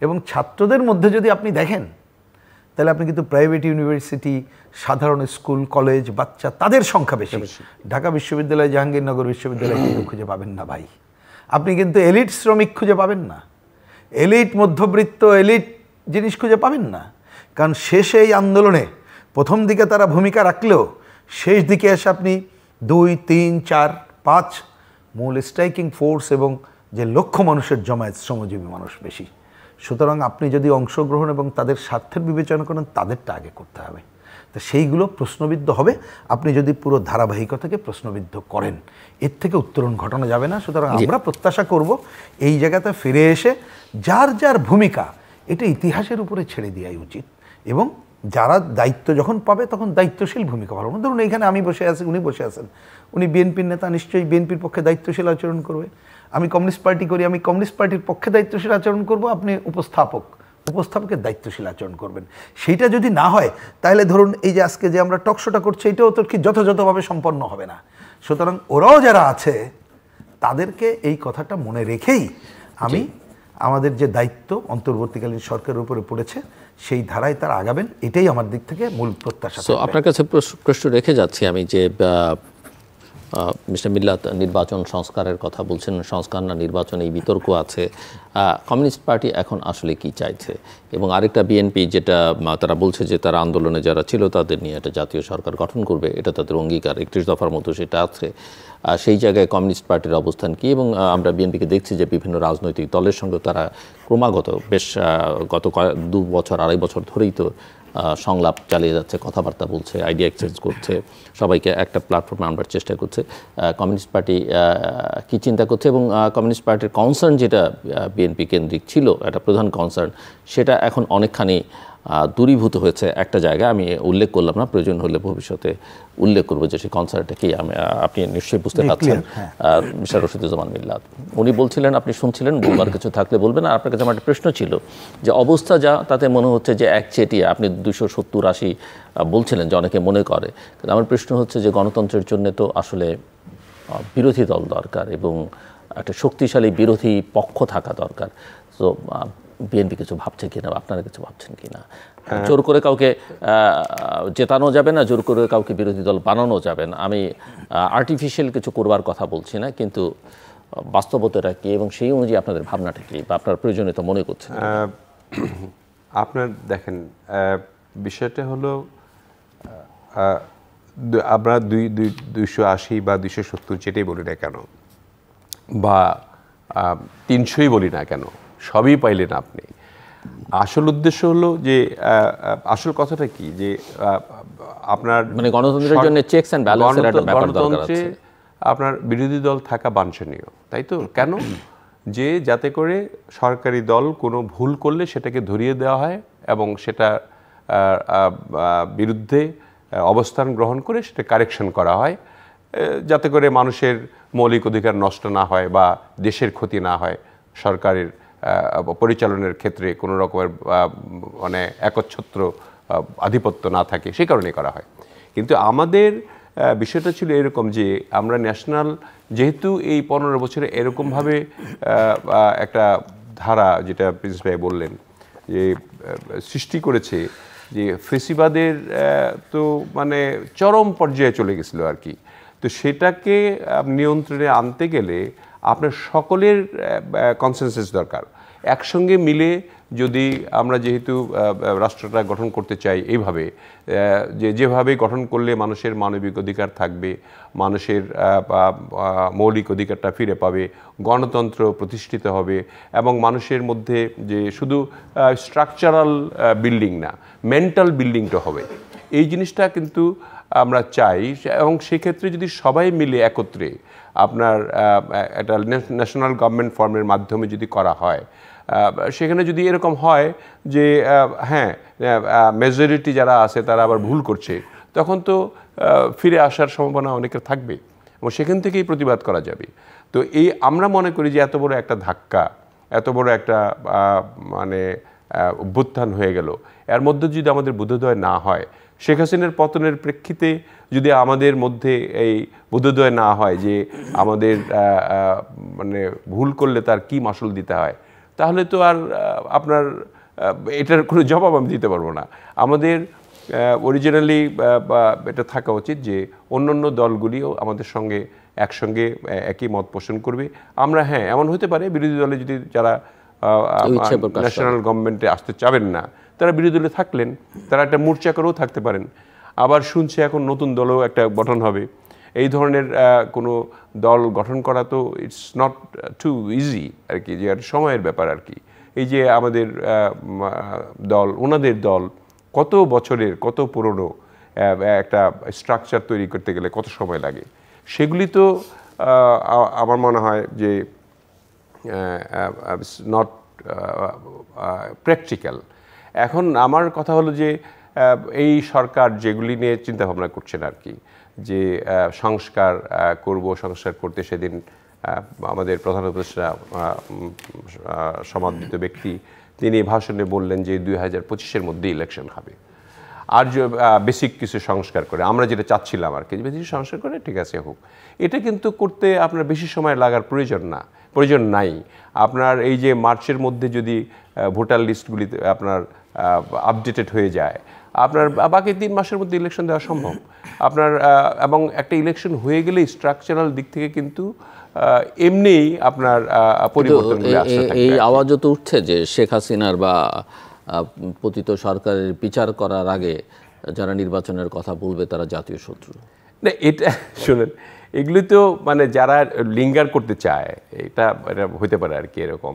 এবং ছাত্রদের মধ্যে যদি আপনি দেখেন তাহলে আপনি কিন্তু প্রাইভেট ইউনিভার্সিটি, সাধারণ স্কুল কলেজ বাচ্চা, তাদের সংখ্যা বেশি। ঢাকা বিশ্ববিদ্যালয়, জাহাঙ্গীরনগর বিশ্ববিদ্যালয় কিন্তু খুঁজে পাবেন না ভাই, আপনি কিন্তু এলিট শ্রমিক খুঁজে পাবেন না, এলিট মধ্যবিত্ত এলিট জিনিস খুঁজে পাবেন না। কারণ শেষে এই আন্দোলনে প্রথম দিকে তারা ভূমিকা রাখলেও শেষ দিকে এসে আপনি 2, 3, 4, 5 মূল স্ট্রাইকিং ফোর্স এবং যে লক্ষ মানুষের জমায়েত, শ্রমজীবী মানুষ বেশি। সুতরাং আপনি যদি অংশগ্রহণ এবং তাদের স্বার্থের বিবেচনা করেন, তাদেরটা আগে করতে হবে। তো সেইগুলো প্রশ্নবিদ্ধ হবে আপনি যদি পুরো ধারাবাহিকতাকে প্রশ্নবিদ্ধ করেন, এর থেকে উত্তরণ ঘটানো যাবে না। সুতরাং আমরা প্রত্যাশা করব এই জায়গাতে ফিরে এসে যার যার ভূমিকা এটা ইতিহাসের উপরে ছেড়ে দেওয়াই উচিত, এবং যারা দায়িত্ব যখন পাবে তখন দায়িত্বশীল ভূমিকা পালন। ধরুন এইখানে আমি বসে আছি, উনি বসে আছেন, উনি বিএনপির নেতা, নিশ্চয়ই বিএনপির পক্ষে দায়িত্বশীল আচরণ করবে। আমি কমিউনিস্ট পার্টি করি, আমি কমিউনিস্ট পার্টির পক্ষে দায়িত্বশীল আচরণ করব। আপনি উপস্থাপকের দায়িত্বশীল আচরণ করবেন। সেইটা যদি না হয় তাহলে ধরুন এই যে আজকে যে আমরা টকশোটা করছি, এটাও তো কি যথাযথভাবে সম্পন্ন হবে না। সুতরাং ওরাও যারা আছে তাদেরকে এই কথাটা মনে রেখেই আমি আমাদের যে দায়িত্ব অন্তর্বর্তীকালীন সরকারের উপরে পড়েছে সেই ধারায় তারা আগাবেন, এটাই আমার দিক থেকে মূল প্রত্যাশা। আপনার কাছে প্রশ্ন রেখে যাচ্ছি আমি যে মিস্টার মিল্লাত নির্বাচন সংস্কারের কথা বলছেন, সংস্কার না নির্বাচন, এই বিতর্ক আছে। কমিউনিস্ট পার্টি এখন আসলে কি চাইছে? এবং আরেকটা বিএনপি যেটা তারা বলছে যে তারা আন্দোলনে যারা ছিল তাদের নিয়ে একটা জাতীয় সরকার গঠন করবে, এটা তাদের অঙ্গীকার, 31 দফার মতো সেটা আছে। সেই জায়গায় কমিউনিস্ট পার্টির অবস্থান কি? এবং আমরা বিএনপিকে দেখছি যে বিভিন্ন রাজনৈতিক দলের সঙ্গে তারা ক্রমাগত বেশ গত 2 বছর 2.5 বছর ধরেই তো সংলাপ চালিয়ে যাচ্ছে, কথাবার্তা বলছে, আইডিয়া এক্সচেঞ্জ করছে, সবাইকে একটা প্ল্যাটফর্মে আনবার চেষ্টা করছে। কমিউনিস্ট পার্টি কি চিন্তা করছে? এবং কমিউনিস্ট পার্টির কনসার্ন যেটা বিএনপি কেন্দ্রিক ছিল, একটা প্রধান কনসার্ন, সেটা এখন অনেকখানি দূরীভূত হয়েছে একটা জায়গায়। আমি উল্লেখ করলাম না, প্রয়োজন হলে ভবিষ্যতে উল্লেখ করবো যে সেই কনসার্নটা কি। আপনি নিশ্চয়ই বুঝতে পারছেন। মিস্টার রশিদুজ্জামান মিল্লাত উনি বলছিলেন, আপনি শুনছিলেন, বলবার কিছু থাকলে বলবেন। আর আপনার কাছে আমার একটা প্রশ্ন ছিল যে অবস্থা যা, তাতে মনে হচ্ছে যে একচেটিয়া, আপনি 270-80 বলছিলেন যে অনেকে মনে করে, কিন্তু আমার প্রশ্ন হচ্ছে যে গণতন্ত্রের জন্য তো আসলে বিরোধী দল দরকার এবং একটা শক্তিশালী বিরোধী পক্ষ থাকা দরকার। তো বিএনপি কিছু ভাবছে কিনা, আপনারা কিছু ভাবছেন কিনা? জোর করে কাউকে জেতানো যাবে না, জোর করে কাউকে বিরোধী দল বানানো যাবে না। আমি আর্টিফিশিয়াল কিছু করবার কথা বলছি না, কিন্তু বাস্তবতাটা কি এবং সেই অনুযায়ী আপনাদের ভাবনাটা কি বা আপনার প্রয়োজনীয়তা মনে করছেন? আপনার দেখেন, বিষয়টা হলো আমরা 280 বা 270 যেটাই বলি না কেন, বা 300ই বলি না কেন, সবই পাইলেন আপনি। আসল উদ্দেশ্য হলো যে আসল কথাটা কি, যে আপনার মানে গণতন্ত্রের জন্য চেকস এন্ড ব্যালেন্সের একটা ব্যাপার দরকার আছে। আপনার বিরোধী দল থাকা বাঞ্ছনীয়, তাই তো? কেন? যে যাতে করে সরকারি দল কোনো ভুল করলে সেটাকে ধরিয়ে দেওয়া হয় এবং সেটা বিরুদ্ধে অবস্থান গ্রহণ করে সেটা কারেকশন করা হয়, যাতে করে মানুষের মৌলিক অধিকার নষ্ট না হয় বা দেশের ক্ষতি না হয়, সরকারের পরিচালনের ক্ষেত্রে কোনো রকমের মানে একচ্ছত্র আধিপত্য না থাকে, সেই কারণে করা হয়। কিন্তু আমাদের বিষয়টা ছিল এরকম যে আমরা ন্যাশনাল, যেহেতু এই 15 বছরে এরকমভাবে একটা ধারা, যেটা প্রিন্স ভাই বললেন, যে সৃষ্টি করেছে, যে ফেসিবাদের তো মানে চরম পর্যায়ে চলে গেছিল আর কি। তো সেটাকে নিয়ন্ত্রণে আনতে গেলে আপনার সকলের কনসেনসাস দরকার। একসঙ্গে মিলে যদি আমরা, যেহেতু রাষ্ট্রটা গঠন করতে চাই এইভাবে, যেভাবে গঠন করলে মানুষের মানবিক অধিকার থাকবে, মানুষের মৌলিক অধিকারটা ফিরে পাবে, গণতন্ত্র প্রতিষ্ঠিত হবে এবং মানুষের মধ্যে যে শুধু স্ট্রাকচারাল বিল্ডিং না, মেন্টাল বিল্ডিংটা হবে, এই জিনিসটা কিন্তু আমরা চাই। এবং সেক্ষেত্রে যদি সবাই মিলে একত্রে আপনার একটা ন্যাশনাল গভর্নমেন্ট ফর্মের মাধ্যমে যদি করা হয়, সেখানে যদি এরকম হয় যে হ্যাঁ, মেজরিটি যারা আছে তারা আবার ভুল করছে, তখন তো ফিরে আসার সম্ভাবনা অনেকের থাকবে এবং সেখান থেকেই প্রতিবাদ করা যাবে। তো এই আমরা মনে করি যে এত বড় একটা ধাক্কা, এত বড় একটা মানে অভ্যুত্থান হয়ে গেল, এর মধ্যে যদি আমাদের বোধোদয় না হয়, শেখ হাসিনার পতনের প্রেক্ষিতে যদি আমাদের মধ্যে এই বোধোদয় না হয় যে আমাদের মানে ভুল করলে তার কি মাসুল দিতে হয়, তাহলে তো আর আপনার এটার কোনো জবাব আমি দিতে পারবো না। আমাদের অরিজিনালি এটা থাকা উচিত যে অন্যান্য দলগুলিও আমাদের সঙ্গে একসঙ্গে একই মত পোষণ করবে। আমরা হ্যাঁ, এমন হতে পারে বিরোধী দলে যদি যারা ন্যাশনাল গভর্নমেন্টে আসতে চাবেন না, তারা বিরোধী দলে থাকলেন, তারা একটা মোর্চা করেও থাকতে পারেন। আবার শুনছে এখন নতুন দলও একটা গঠন হবে। এই ধরনের কোনো দল গঠন করা তো ইটস নট টু ইজি আর কি, যে একটা সময়ের ব্যাপার আর কি। এই যে আমাদের দল, ওনাদের দল কত বছরের, কত পুরনো একটা স্ট্রাকচার তৈরি করতে গেলে কত সময় লাগে, সেগুলি তো আমার মনে হয় যে নট প্র্যাকটিক্যাল। এখন আমার কথা হলো যে এই সরকার যেগুলি নিয়ে চিন্তা ভাবনা করছেন আর কি, যে সংস্কার করব, সংস্কার করতে সেদিন আমাদের প্রধান উপদেষ্টা সমাদৃত ব্যক্তি তিনি ভাষণে বললেন যে 2025-এর মধ্যে ইলেকশন হবে, আর বেসিক কিছু সংস্কার করে, আমরা যেটা চাচ্ছিলাম আর কি, বেসিক সংস্কার করে ঠিক আছে হোক। এটা কিন্তু করতে আপনার বেশি সময় লাগার প্রয়োজন নাই। আপনার এই যে মার্চের মধ্যে যদি ভোটার লিস্টগুলিতে আপনার আপডেটেড হয়ে যায়, আপনার বাকি 3 মাসের মধ্যে ইলেকশন দেওয়া সম্ভব আপনার। এবং একটা ইলেকশন হয়ে গেলে স্ট্রাকচারাল দিক থেকে কিন্তু এমনিই আপনার পরিবর্তনগুলো আসতে থাকবে। এই আওয়াজও তো উঠছে যে শেখ হাসিনার বা পতিত সরকারের বিচার করার আগে যারা নির্বাচনের কথা বলবে তারা জাতীয় শত্রু। না, এটা শোনেন, এগুলি তো মানে যারা লিঙ্গার করতে চায়, এটা হতে পারে আর কি এরকম।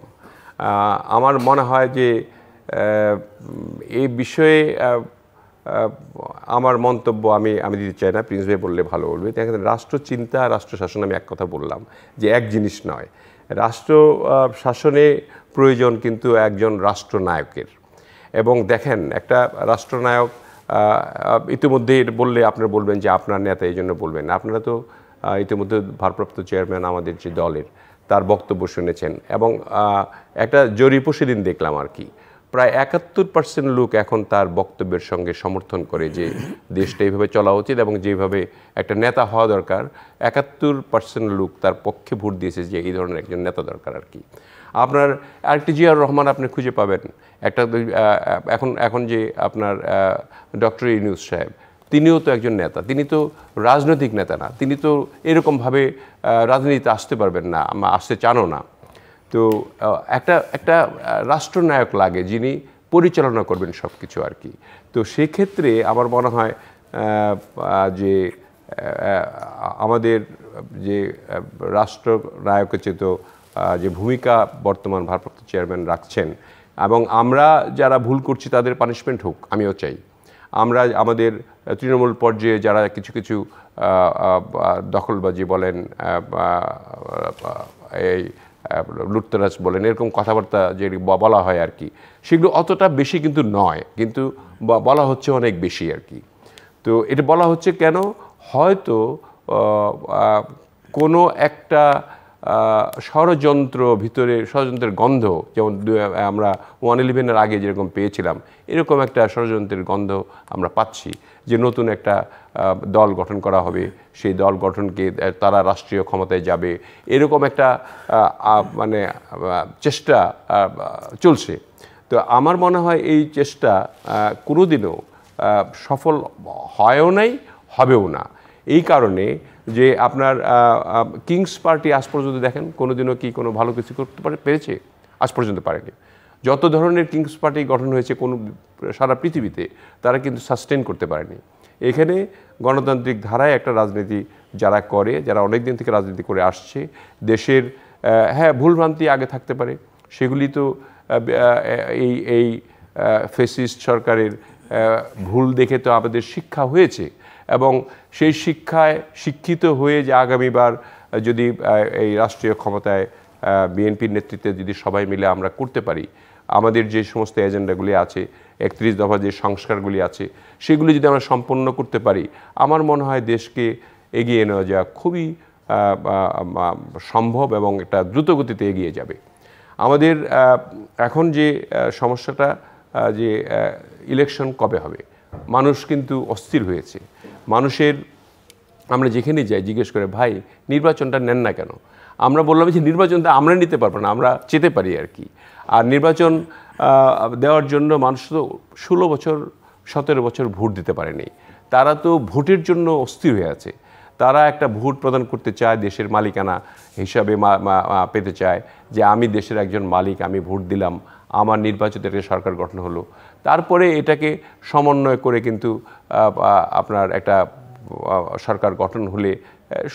আমার মনে হয় যে এই বিষয়ে আমার মন্তব্য আমি দিতে চাই না, প্রিন্স ভাই বললে ভালো বলবে। দেখেন, রাষ্ট্রচিন্তা, রাষ্ট্র শাসন, আমি এক কথা বললাম যে এক জিনিস নয়। রাষ্ট্র শাসনে প্রয়োজন কিন্তু একজন রাষ্ট্রনায়কের। এবং দেখেন, একটা রাষ্ট্রনায়ক ইতিমধ্যে বললে আপনারা বলবেন যে আপনার নেতা, এই জন্য বলবেন। আপনারা তো ইতিমধ্যে ভারপ্রাপ্ত চেয়ারম্যান আমাদের যে দলের, তার বক্তব্য শুনেছেন এবং একটা জরিপও সেদিন দেখলাম আর কি, প্রায় 71% লোক এখন তার বক্তব্যের সঙ্গে সমর্থন করে যে দেশটা এইভাবে চলা উচিত এবং যেভাবে একটা নেতা হওয়া দরকার। 71% লোক তার পক্ষে ভোট দিয়েছে যে এই ধরনের একজন নেতা দরকার আর কি। আপনার আরেকটি জিয়াউর রহমান আপনি খুঁজে পাবেন, একটা এখন যে আপনার ডক্টর ইউনূস সাহেব, তিনিও তো একজন নেতা, তিনি তো রাজনৈতিক নেতা না, তিনি তো এরকমভাবে রাজনীতিতে আসতে পারবেন না, আসতে চানও না। তো একটা রাষ্ট্রনায়ক লাগে যিনি পরিচালনা করবেন সব কিছু আর কি। তো সেক্ষেত্রে আমার মনে হয় যে আমাদের যে রাষ্ট্রনায়কোচিত যে ভূমিকা বর্তমান ভারপ্রাপ্ত চেয়ারম্যান রাখছেন, এবং আমরা যারা ভুল করছি তাদের পানিশমেন্ট হোক, আমিও চাই। আমরা আমাদের তৃণমূল পর্যায়ে যারা কিছু কিছু দখলবাজি বলেন, এই লুটতরাজ বলেন, এরকম কথাবার্তা যে বলা হয় আর কি, সেগুলো অতটা বেশি কিন্তু নয়, কিন্তু বলা হচ্ছে অনেক বেশি আর কি। তো এটা বলা হচ্ছে কেন, হয়তো কোনো একটা ষড়যন্ত্রের গন্ধ, যেমন আমরা 1/11-এর আগে যেরকম পেয়েছিলাম, এরকম একটা ষড়যন্ত্রের গন্ধ আমরা পাচ্ছি, যে নতুন একটা দল গঠন করা হবে, সেই দল গঠনকে তারা রাষ্ট্রীয় ক্ষমতায় যাবে, এরকম একটা মানে চেষ্টা চলছে। তো আমার মনে হয় এই চেষ্টা কোনোদিনও সফল হয়ও নাই, হবেও না। এই কারণে যে আপনার কিংস পার্টি আজ পর্যন্ত দেখেন কোনোদিনও কি কোনো ভালো কিছু করতে পেরেছে? আজ পর্যন্ত পারেনি। যত ধরনের কিংস পার্টি গঠন হয়েছে কোনো সারা পৃথিবীতে, তারা কিন্তু সাস্টেন করতে পারেনি। এখানে গণতান্ত্রিক ধারায় একটা রাজনীতি যারা করে, যারা অনেক দিন থেকে রাজনীতি করে আসছে, দেশের হ্যাঁ ভুলভ্রান্তি আগে থাকতে পারে, সেগুলি তো এই ফ্যাসিস্ট সরকারের ভুল দেখে তো আমাদের শিক্ষা হয়েছে, এবং সেই শিক্ষায় শিক্ষিত হয়ে যে আগামীবার যদি এই রাষ্ট্রীয় ক্ষমতায় বিএনপির নেতৃত্বে যদি সবাই মিলে আমরা করতে পারি, আমাদের যে সমস্ত এজেন্ডাগুলি আছে, 31 দফা যে সংস্কারগুলি আছে, সেগুলি যদি আমরা সম্পন্ন করতে পারি, আমার মনে হয় দেশকে এগিয়ে নেওয়া যা খুবই সম্ভব এবং একটা দ্রুতগতিতে এগিয়ে যাবে। আমাদের এখন যে সমস্যাটা, যে ইলেকশন কবে হবে, মানুষ কিন্তু অস্থির হয়েছে। মানুষের, আমরা যেখানে যাই জিজ্ঞেস করে, ভাই নির্বাচনটা নেন না কেন? আমরা বললাম যে নির্বাচনটা আমরা নিতে পারবো না, আমরা চেতে পারি আর কি। আর নির্বাচন দেওয়ার জন্য মানুষ তো 16 বছর 17 বছর ভোট দিতে পারেনি, তারা তো ভোটের জন্য অস্থির হয়ে আছে। তারা একটা ভোট প্রদান করতে চায়, দেশের মালিকানা হিসাবে পেতে চায়, যে আমি দেশের একজন মালিক, আমি ভোট দিলাম, আমার নির্বাচিত একটা সরকার গঠন হলো, তারপরে এটাকে সমন্বয় করে কিন্তু আপনার একটা সরকার গঠন হলে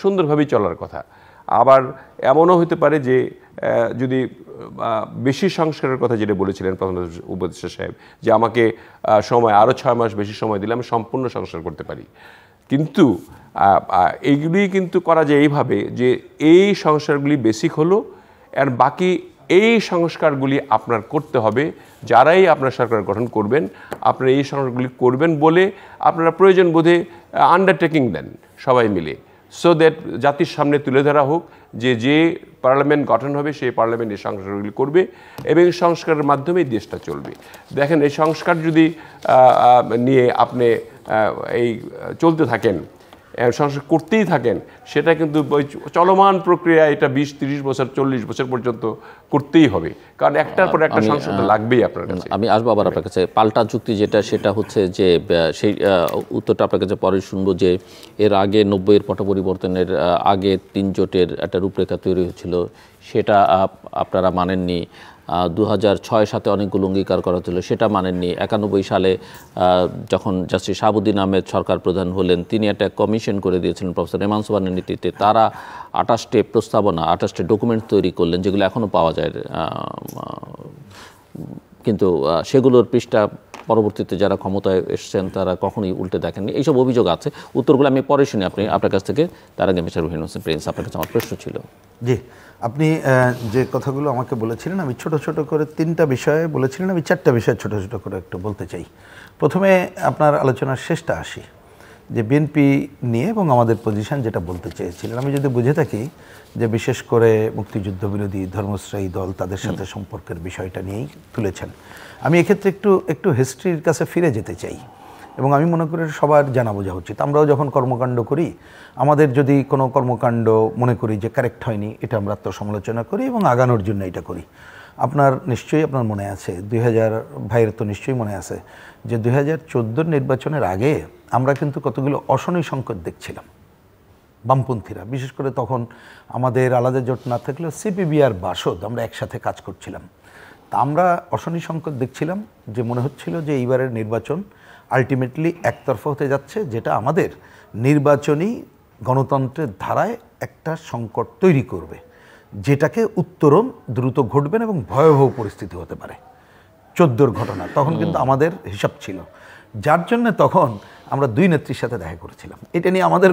সুন্দরভাবেই চলার কথা। আবার এমনও হতে পারে যে যদি বেশি সংস্কারের কথা যেটা বলেছিলেন প্রধান উপদেষ্টা সাহেব, যে আমাকে সময় আরও 6 মাস বেশি সময় দিলে আমি সম্পূর্ণ সংস্কার করতে পারি, কিন্তু এইগুলি কিন্তু করা যায় এইভাবে যে এই সংস্কারগুলি বেসিক হলো, আর বাকি এই সংস্কারগুলি আপনার করতে হবে। যারাই আপনার সরকার গঠন করবেন, আপনারা এই সংস্কারগুলি করবেন বলে আপনারা প্রয়োজন বোধে আন্ডারটেকিং দেন সবাই মিলে, সো দ্যাট জাতির সামনে তুলে ধরা হোক যে পার্লামেন্ট গঠন হবে সেই পার্লামেন্ট এই সংস্কারগুলি করবে, এবং সংস্কারের মাধ্যমেই দেশটা চলবে। দেখেন, এই সংস্কার যদি নিয়ে আপনি এই চলতে থাকেন, সংস্কার করতেই থাকেন, সেটা কিন্তু ওই চলমান প্রক্রিয়া, এটা 20-30 বছর 40 বছর পর্যন্ত করতেই হবে, কারণ একটার পর একটা সংস্কার লাগবেই আপনার কাছে। আমি আসবো আবার আপনার কাছে। পাল্টা যুক্তি যেটা, সেটা হচ্ছে যে সেই উত্তরটা আপনার কাছে পরে শুনবো, যে এর আগে 90-এর পট পরিবর্তনের আগে 3 জোটের একটা রূপরেখা তৈরি হয়েছিল, সেটা আপনারা মানেননি। 2006-7 অনেকগুলো অঙ্গীকার করা ছিল, সেটা মানেননি। 91 সালে যখন জাস্টিস শাহাবুদ্দিন আহমেদ সরকার প্রধান হলেন, তিনি একটা কমিশন করে দিয়েছিলেন প্রফেসর রেমান সোবহানের নেতৃত্বে। তারা 28টে প্রস্তাবনা, 28টে ডকুমেন্ট তৈরি করলেন, যেগুলো এখনও পাওয়া যায়, কিন্তু সেগুলোর পৃষ্ঠা পরবর্তীতে যারা ক্ষমতায় এসেছেন তারা কখনোই উল্টে দেখেননি। এইসব অভিযোগ আছে, উত্তরগুলো আমি পরে শুনি আপনার কাছ থেকে। তার আগে মিস্টার রুহিন হোসেন প্রিন্স, আপনার কাছে আমার প্রশ্ন ছিল। জি, আপনি যে কথাগুলো আমাকে বলেছিলেন, আমি ছোট ছোট করে 3টা বিষয়ে বলেছিলেন, আমি 4টা বিষয় ছোট ছোট করে একটু বলতে চাই। প্রথমে আপনার আলোচনার শেষটা আসি, যে বিএনপি নিয়ে এবং আমাদের পজিশন যেটা বলতে চেয়েছিলেন। আমি যদি বুঝে থাকি যে বিশেষ করে মুক্তিযুদ্ধ বিরোধী ধর্মশ্রেয়ী দল, তাদের সাথে সম্পর্কের বিষয়টা নিয়েই তুলেছেন। আমি এক্ষেত্রে একটু হিস্ট্রির কাছে ফিরে যেতে চাই, এবং আমি মনে করি সবার জানা বোঝা উচিত। আমরাও যখন কর্মকাণ্ড করি, আমাদের যদি কোনো কর্মকাণ্ড মনে করি যে কারেক্ট হয়নি, এটা আমরা আত্মসমালোচনা করি এবং আগানোর জন্য এটা করি। নিশ্চয়ই আপনার মনে আছে, ভাইয়ের তো নিশ্চয়ই মনে আছে যে 2014 নির্বাচনের আগে আমরা কিন্তু কতগুলো অশনি সংকট দেখছিলাম বামপন্থীরা, বিশেষ করে তখন আমাদের আলাদা জোট না থাকলেও সিপিবি আর বাসদ আমরা একসাথে কাজ করছিলাম। তা আমরা অশনি সংকট দেখছিলাম যে মনে হচ্ছিল যে এইবারের নির্বাচন আলটিমেটলি একতরফা হতে যাচ্ছে, যেটা আমাদের নির্বাচনী গণতন্ত্রের ধারায় একটা সংকট তৈরি করবে, যেটাকে উত্তরণ দ্রুত ঘটবেন এবং ভয়াবহ পরিস্থিতি হতে পারে। 14 ঘটনা তখন কিন্তু আমাদের হিসাব ছিল, যার জন্য তখন আমরা দুই নেত্রীর সাথে দেখা করেছিলাম। এটা নিয়ে আমাদের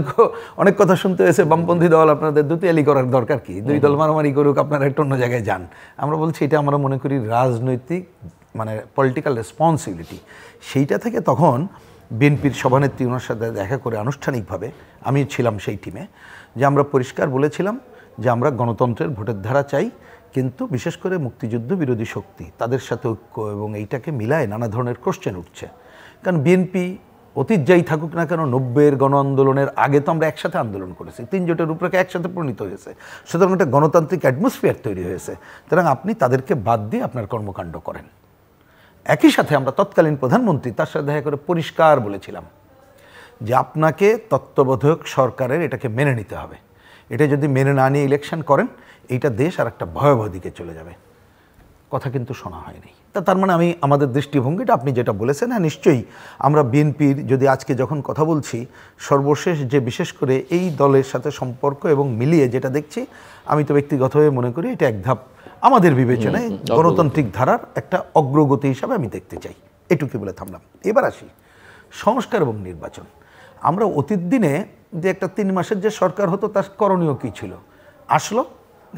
অনেক কথা শুনতে হয়েছে, বামপন্থী দল আপনাদের দুতিয়ালি করার দরকার কি, দুই দল মারামারি করুক, আপনারা একটু অন্য জায়গায় যান। আমরা বলছি এটা আমরা মনে করি রাজনৈতিক পলিটিক্যাল রেসপন্সিবিলিটি। সেইটা থেকে তখন বিএনপির সভানেত্রী ওনার সাথে দেখা করে আনুষ্ঠানিকভাবে, আমি ছিলাম সেই টিমে, যে আমরা পরিষ্কার বলেছিলাম যে আমরা গণতন্ত্রের ভোটের ধারা চাই, কিন্তু বিশেষ করে মুক্তিযুদ্ধ বিরোধী শক্তি তাদের সাথে ঐক্য এবং এইটাকে মিলায় নানা ধরনের কোশ্চেন উঠছে। কারণ বিএনপি অতীত যাই থাকুক না কেন, 90-এর গণ আন্দোলনের আগে তো আমরা একসাথে আন্দোলন করেছি, 3 জোটের রূপরেখা একসাথে প্রণীত হয়েছে, সুতরাং একটা গণতান্ত্রিক অ্যাটমসফিয়ার তৈরি হয়েছে। সুতরাং আপনি তাদেরকে বাদ দিয়ে আপনার কর্মকাণ্ড করেন। একই সাথে আমরা তৎকালীন প্রধানমন্ত্রী তার সাথে দেখা করে পরিষ্কার বলেছিলাম যে আপনাকে তত্ত্বাবধায়ক সরকারের এটাকে মেনে নিতে হবে, এটা যদি মেনে না নিয়ে ইলেকশন করেন এইটা দেশ আর একটা ভয়াবহ দিকে চলে যাবে। কথা কিন্তু শোনা হয়নি। তার মানে আমি আমাদের দৃষ্টিভঙ্গিটা আপনি যেটা বলেছেন, হ্যাঁ নিশ্চয়ই আমরা বিএনপির যদি আজকে যখন কথা বলছি, সর্বশেষ যে বিশেষ করে এই দলের সাথে সম্পর্ক এবং মিলিয়ে যেটা দেখছি, আমি তো ব্যক্তিগতভাবে মনে করি এটা এক ধাপ আমাদের বিবেচনায় গণতান্ত্রিক ধারার একটা অগ্রগতি হিসাবে আমি দেখতে চাই। এটুকু বলে থামলাম। এবার আসি সংস্কার এবং নির্বাচন। আমরা অতীত দিনে যে একটা 3 মাসের যে সরকার হতো তার করণীয় কী ছিল, আসলো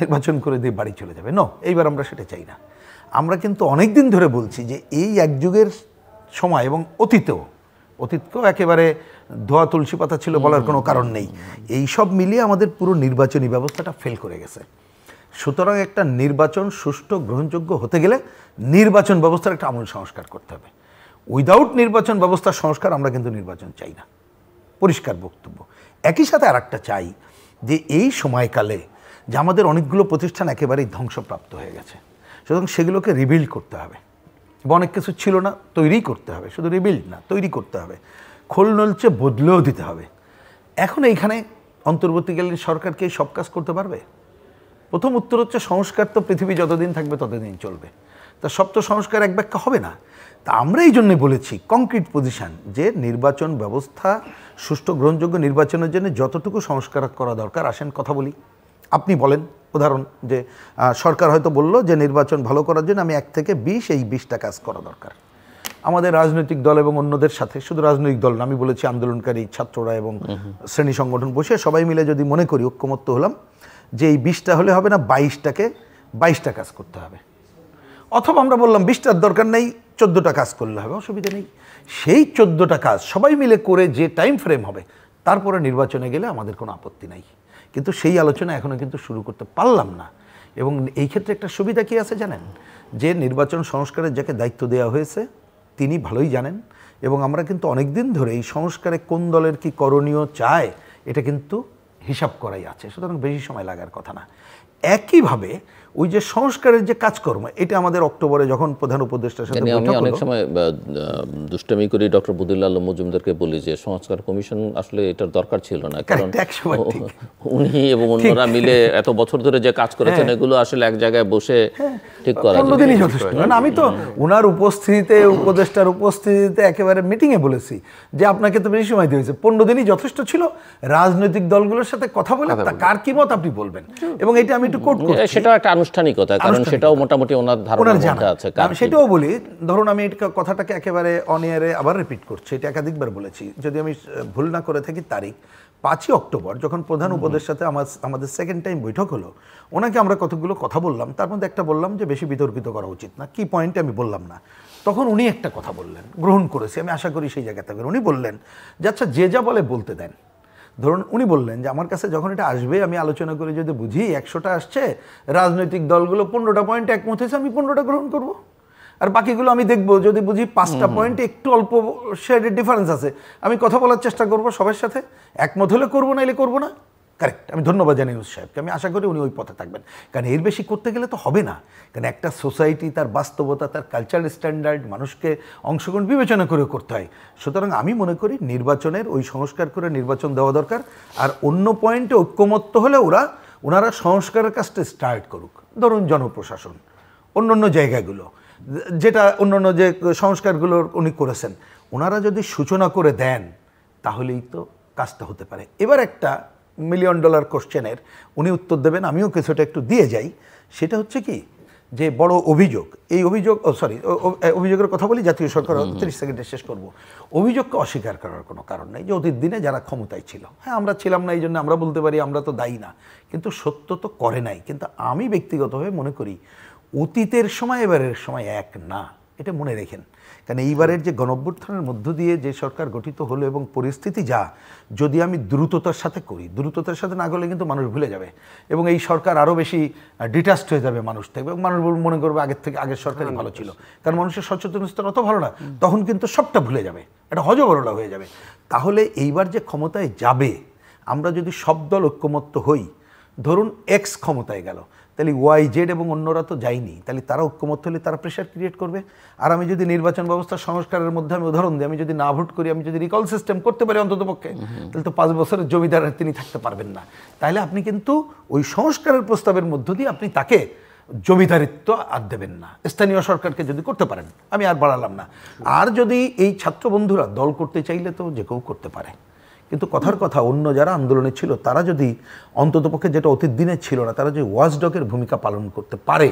নির্বাচন করে দিয়ে বাড়ি চলে যাবে। এইবার আমরা সেটা চাই না। আমরা কিন্তু অনেক দিন ধরে বলছি যে এই এক যুগের সময় এবং অতীতেও একেবারে ধোয়া তুলসী পাতা ছিল বলার কোনো কারণ নেই, এই সব মিলিয়ে আমাদের পুরো নির্বাচনী ব্যবস্থাটা ফেল করে গেছে। সুতরাং একটা নির্বাচন সুষ্ঠু গ্রহণযোগ্য হতে গেলে নির্বাচন ব্যবস্থার একটা আমূল সংস্কার করতে হবে। উইদাউট নির্বাচন ব্যবস্থার সংস্কার আমরা কিন্তু নির্বাচন চাই না, পরিষ্কার বক্তব্য। একই সাথে আর একটা চাই যে এই সময়কালে যে আমাদের অনেকগুলো প্রতিষ্ঠান একেবারেই ধ্বংসপ্রাপ্ত হয়ে গেছে, সুতরাং সেগুলোকে রিবিল্ড করতে হবে। অনেক কিছু ছিল না, তৈরি করতে হবে, শুধু রিবিল্ড না, তৈরি করতে হবে, খোল নলচে বদলেও দিতে হবে। এখন এইখানে অন্তর্বর্তীকালীন সরকারকে সব কাজ করতে পারবে? প্রথম উত্তর হচ্ছে সংস্কার তো পৃথিবী যতদিন থাকবে ততদিন চলবে, তা সব তো সংস্কার এক ব্যাখ্যা হবে না। তা আমরা এই জন্যে বলেছি কংক্রিট পজিশান যে নির্বাচন ব্যবস্থা সুষ্ঠু গ্রহণযোগ্য নির্বাচনের জন্য যতটুকু সংস্কার করা দরকার, আসেন কথা বলি। আপনি বলেন উদাহরণ যে সরকার হয়তো বলল যে নির্বাচন ভালো করার জন্য আমি 1 থেকে 20 এই 20টা কাজ করা দরকার। আমাদের রাজনৈতিক দল এবং অন্যদের সাথে, শুধু রাজনৈতিক দল না, আমি বলেছি আন্দোলনকারী ছাত্ররা এবং শ্রেণী সংগঠন বসে সবাই মিলে যদি মনে করি, ঐক্যমত্য হলাম যে এই 20টা হলে হবে না, 22টা কাজ করতে হবে। অথবা আমরা বললাম 20টার দরকার নেই, 14টা কাজ করলে হবে, অসুবিধা নেই। সেই 14টা কাজ সবাই মিলে করে যে টাইম ফ্রেম হবে, তারপরে নির্বাচনে গেলে আমাদের কোনো আপত্তি নাই। কিন্তু সেই আলোচনা এখনও কিন্তু শুরু করতে পারলাম না। এবং এই ক্ষেত্রে একটা সুবিধা কী আছে জানেন, যে নির্বাচন সংস্কারের যাকে দায়িত্ব দেওয়া হয়েছে তিনি ভালোই জানেন, এবং আমরা কিন্তু অনেক দিন ধরে এই সংস্কারে কোন দলের কি করণীয় চায় এটা কিন্তু হিসাব করাই আছে, সুতরাং বেশি সময় লাগার কথা না। একইভাবে ওই যে সংস্কারের যে কাজকর্ম, এটা আমাদের অক্টোবরে যখন প্রধান উপদেষ্টার সাথে আমি অনেক সময় দুষ্টামি করি ডক্টর বদিউল্লাহ আলম মজুমদারকে বলি যে সংস্কার কমিশন আসলে এটার দরকার ছিল না, কারণ উনি এবং অন্যরা মিলে এত বছর ধরে যে কাজ করেছেন এগুলো আসলে এক জায়গায় বসে ঠিক করা যথেষ্ট। আমি তো ওনার উপস্থিতিতে, উপদেষ্টার উপস্থিতিতে একেবারে মিটিংয়ে বলেছি যে আপনাকে তো বেশি সময় দিয়েছে, 15 দিনই যথেষ্ট ছিল রাজনৈতিক দলগুলোর সাথে কথা বলে কার কি মত আপনি বলবেন। এবং এটা আমি একটু কোট করছি, সেটা একটা আনুষ্ঠানিকতা, কারণ সেটাও মোটামুটি ওনার ধারণার মধ্যে আছে। আমি সেটাও বলি, ধরুন আমি এটা কথাটাকে একেবারে অন এয়ারে আবার রিপিট করছি, এটা একাধিকবার বলেছি, যদি আমি ভুল না করে থাকি তারিখ 5ই অক্টোবর যখন প্রধান উপদেষ্টার সাথে আমাদের সেকেন্ড টাইম বৈঠক হলো, ওনাকে আমরা কতগুলো কথা বললাম, তার মধ্যে একটা বললাম যে বেশি বিতর্কিত করা উচিত না, কি পয়েন্টে আমি বললাম না। তখন উনি একটা কথা বললেন, গ্রহণ করেছি, আমি আশা করি সেই জায়গা থেকে উনি বললেন যে আচ্ছা যে যা বলে বলতে দেন। ধরুন উনি বললেন যে আমার কাছে যখন এটা আসবে আমি আলোচনা করে যদি বুঝি 100টা আসছে, রাজনৈতিক দলগুলো 15টা পয়েন্টে একমত হয়েছে, আমি 15টা গ্রহণ করব। আর বাকিগুলো আমি দেখবো, যদি বুঝি 5টা পয়েন্টে একটু অল্প শেডের ডিফারেন্স আছে, আমি কথা বলার চেষ্টা করব সবার সাথে, একমত হলে করবো, না এলে করবো না। কারেক্ট, আমি ধন্যবাদ জানাই ইউসুফ সাহেবকে, আমি আশা করি উনি ওই পথে থাকবেন, কারণ এর বেশি করতে গেলে তো হবে না। কারণ একটা সোসাইটি তার বাস্তবতা, তার কালচারাল স্ট্যান্ডার্ড, মানুষকে অংশগ্রহণ বিবেচনা করে করতে হয়। সুতরাং আমি মনে করি নির্বাচনের ওই সংস্কার করে নির্বাচন দেওয়া দরকার। আর অন্য পয়েন্টে ঐক্যমত্য হলে ওনারা সংস্কারের কাজটা স্টার্ট করুক। ধরুন জনপ্রশাসন, অন্য জায়গাগুলো, যেটা অন্য যে সংস্কারগুলো উনি করেছেন, ওনারা যদি সূচনা করে দেন তাহলেই তো কাজটা হতে পারে। এবার একটা $1 মিলিয়ন কোশ্চেনের উনি উত্তর দেবেন, আমিও কিছুটা একটু দিয়ে যাই। সেটা হচ্ছে কি, যে বড় অভিযোগ, এই অভিযোগ অভিযোগের কথা বলি, জাতীয় সরকার 30 সেকেন্ডে শেষ করব। অভিযোগকে অস্বীকার করার কোনো কারণ নেই যে অতীত দিনে যারা ক্ষমতায় ছিল, হ্যাঁ আমরা ছিলাম না, এই জন্য আমরা বলতে পারি আমরা তো দায়ী না, কিন্তু সত্য তো করে নাই। কিন্তু আমি ব্যক্তিগতভাবে মনে করি অতীতের সময় এবারের সময় এক না, এটা মনে রেখেন। কারণ এইবারের যে গণঅভ্যুত্থানের মধ্য দিয়ে যে সরকার গঠিত হলো এবং পরিস্থিতি যা, যদি আমি দ্রুততার সাথে করি, দ্রুততার সাথে না করলে কিন্তু মানুষ ভুলে যাবে এবং এই সরকার আরও বেশি ডিটাচড হয়ে যাবে মানুষ থেকে, এবং মানুষ মনে করবে আগের সরকারই ভালো ছিল। কারণ মানুষের সচেতন স্তর অত ভালো না, তখন কিন্তু সবটা ভুলে যাবে, এটা হজবরলা হয়ে যাবে। তাহলে এইবার যে ক্ষমতায় যাবে, আমরা যদি সব দল ঐক্যমত্য হই, ধরুন এক্স ক্ষমতায় গেল, তাহলে ওয়াই জেড এবং অন্যরা তো যায়নি, তাহলে তারা ঐক্যমত্য হলে তারা প্রেশার ক্রিয়েট করবে। আর আমি যদি নির্বাচন ব্যবস্থা সংস্কারের মধ্যে আমি উদাহরণ দিই, আমি যদি না ভোট করি, আমি যদি রিকল সিস্টেম করতে পারি অন্ততপক্ষে, তাহলে তো 5 বছরের জমিদার তিনি থাকতে পারবেন না। তাহলে আপনি কিন্তু ওই সংস্কারের প্রস্তাবের মধ্য দিয়ে আপনি তাকে জমিদারিত্ব আর দেবেন না, স্থানীয় সরকারকে যদি করতে পারেন। আমি আর বাড়ালাম না। আর যদি এই ছাত্র বন্ধুরা দল করতে চাইলে তো যে কেউ করতে পারে, কিন্তু কথার কথা অন্য যারা আন্দোলনে ছিল তারা যদি অন্ততপক্ষে, যেটা অতীত দিনে ছিল না, তারা যদি ওয়াচডগের ভূমিকা পালন করতে পারে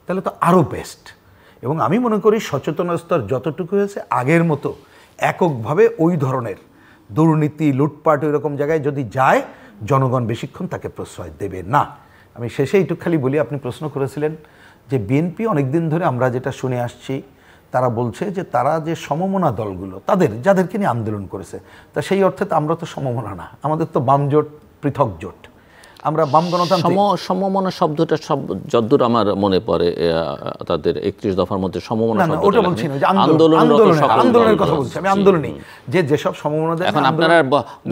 তাহলে তো আরও বেস্ট। এবং আমি মনে করি সচেতন স্তর যতটুকু হয়েছে আগের মতো এককভাবে ওই ধরনের দুর্নীতি, লুটপাট এরকম জায়গায় যদি যায়, জনগণ বেশিক্ষণ তাকে প্রশ্রয় দেবে না। আমি শেষে একটু খালি বলি, আপনি প্রশ্ন করেছিলেন যে বিএনপি অনেকদিন ধরে আমরা যেটা শুনে আসছি, তারা বলছে যে তারা যে সমমনা দলগুলো, যাদেরকে নিয়ে আন্দোলন করেছে, তা সেই অর্থে তো আমরা তো সমমনা না, আমাদের তো বাম জোট পৃথক জোট, আমরা বাম গণতান্ত্রিক। সমমনা শব্দটা যদ্দূর আমার মনে পড়ে, তাদের 31 দফার মধ্যে সমমনা শব্দটা, ওটা বলছি না, যে আন্দোলনের কথা বলছি আমি, আন্দোলনী যেসব সমমনা। এখন আপনারা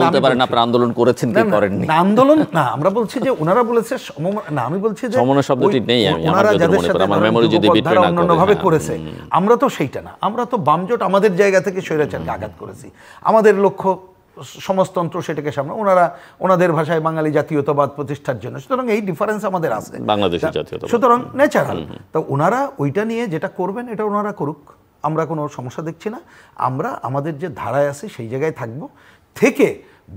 বলতে পারেন আপনারা আন্দোলন করেছেন কি করেননি, আন্দোলন না, আমরা বলছি যে ওনারা বলেছে না, আমি বলছি যে সমমনা শব্দটি নেই, ওনারা যাদের সাথে আমার মেমোরি যদি বিট্রে না অন্যভাবে করেছে, আমরা তো সেইটা না, আমরা তো বাম জোট আমাদের জায়গা থেকে স্বৈরাচারকে আঘাত করেছি, আমাদের লক্ষ্য সমাজতন্ত্র, সেটাকে সামনে, ওনাদের ভাষায় বাঙালি জাতীয়তাবাদ প্রতিষ্ঠার জন্য। সুতরাং এই ডিফারেন্স আমাদের আছে, বাংলাদেশের জাতীয়তাবাদ, সুতরাং ন্যাচারাল। তো ওনারা ওইটা নিয়ে যেটা করবেন এটা ওনারা করুক, আমরা কোনো সমস্যা দেখছি না। আমরা আমাদের যে ধারায় আছে সেই জায়গায় থাকবো থেকে,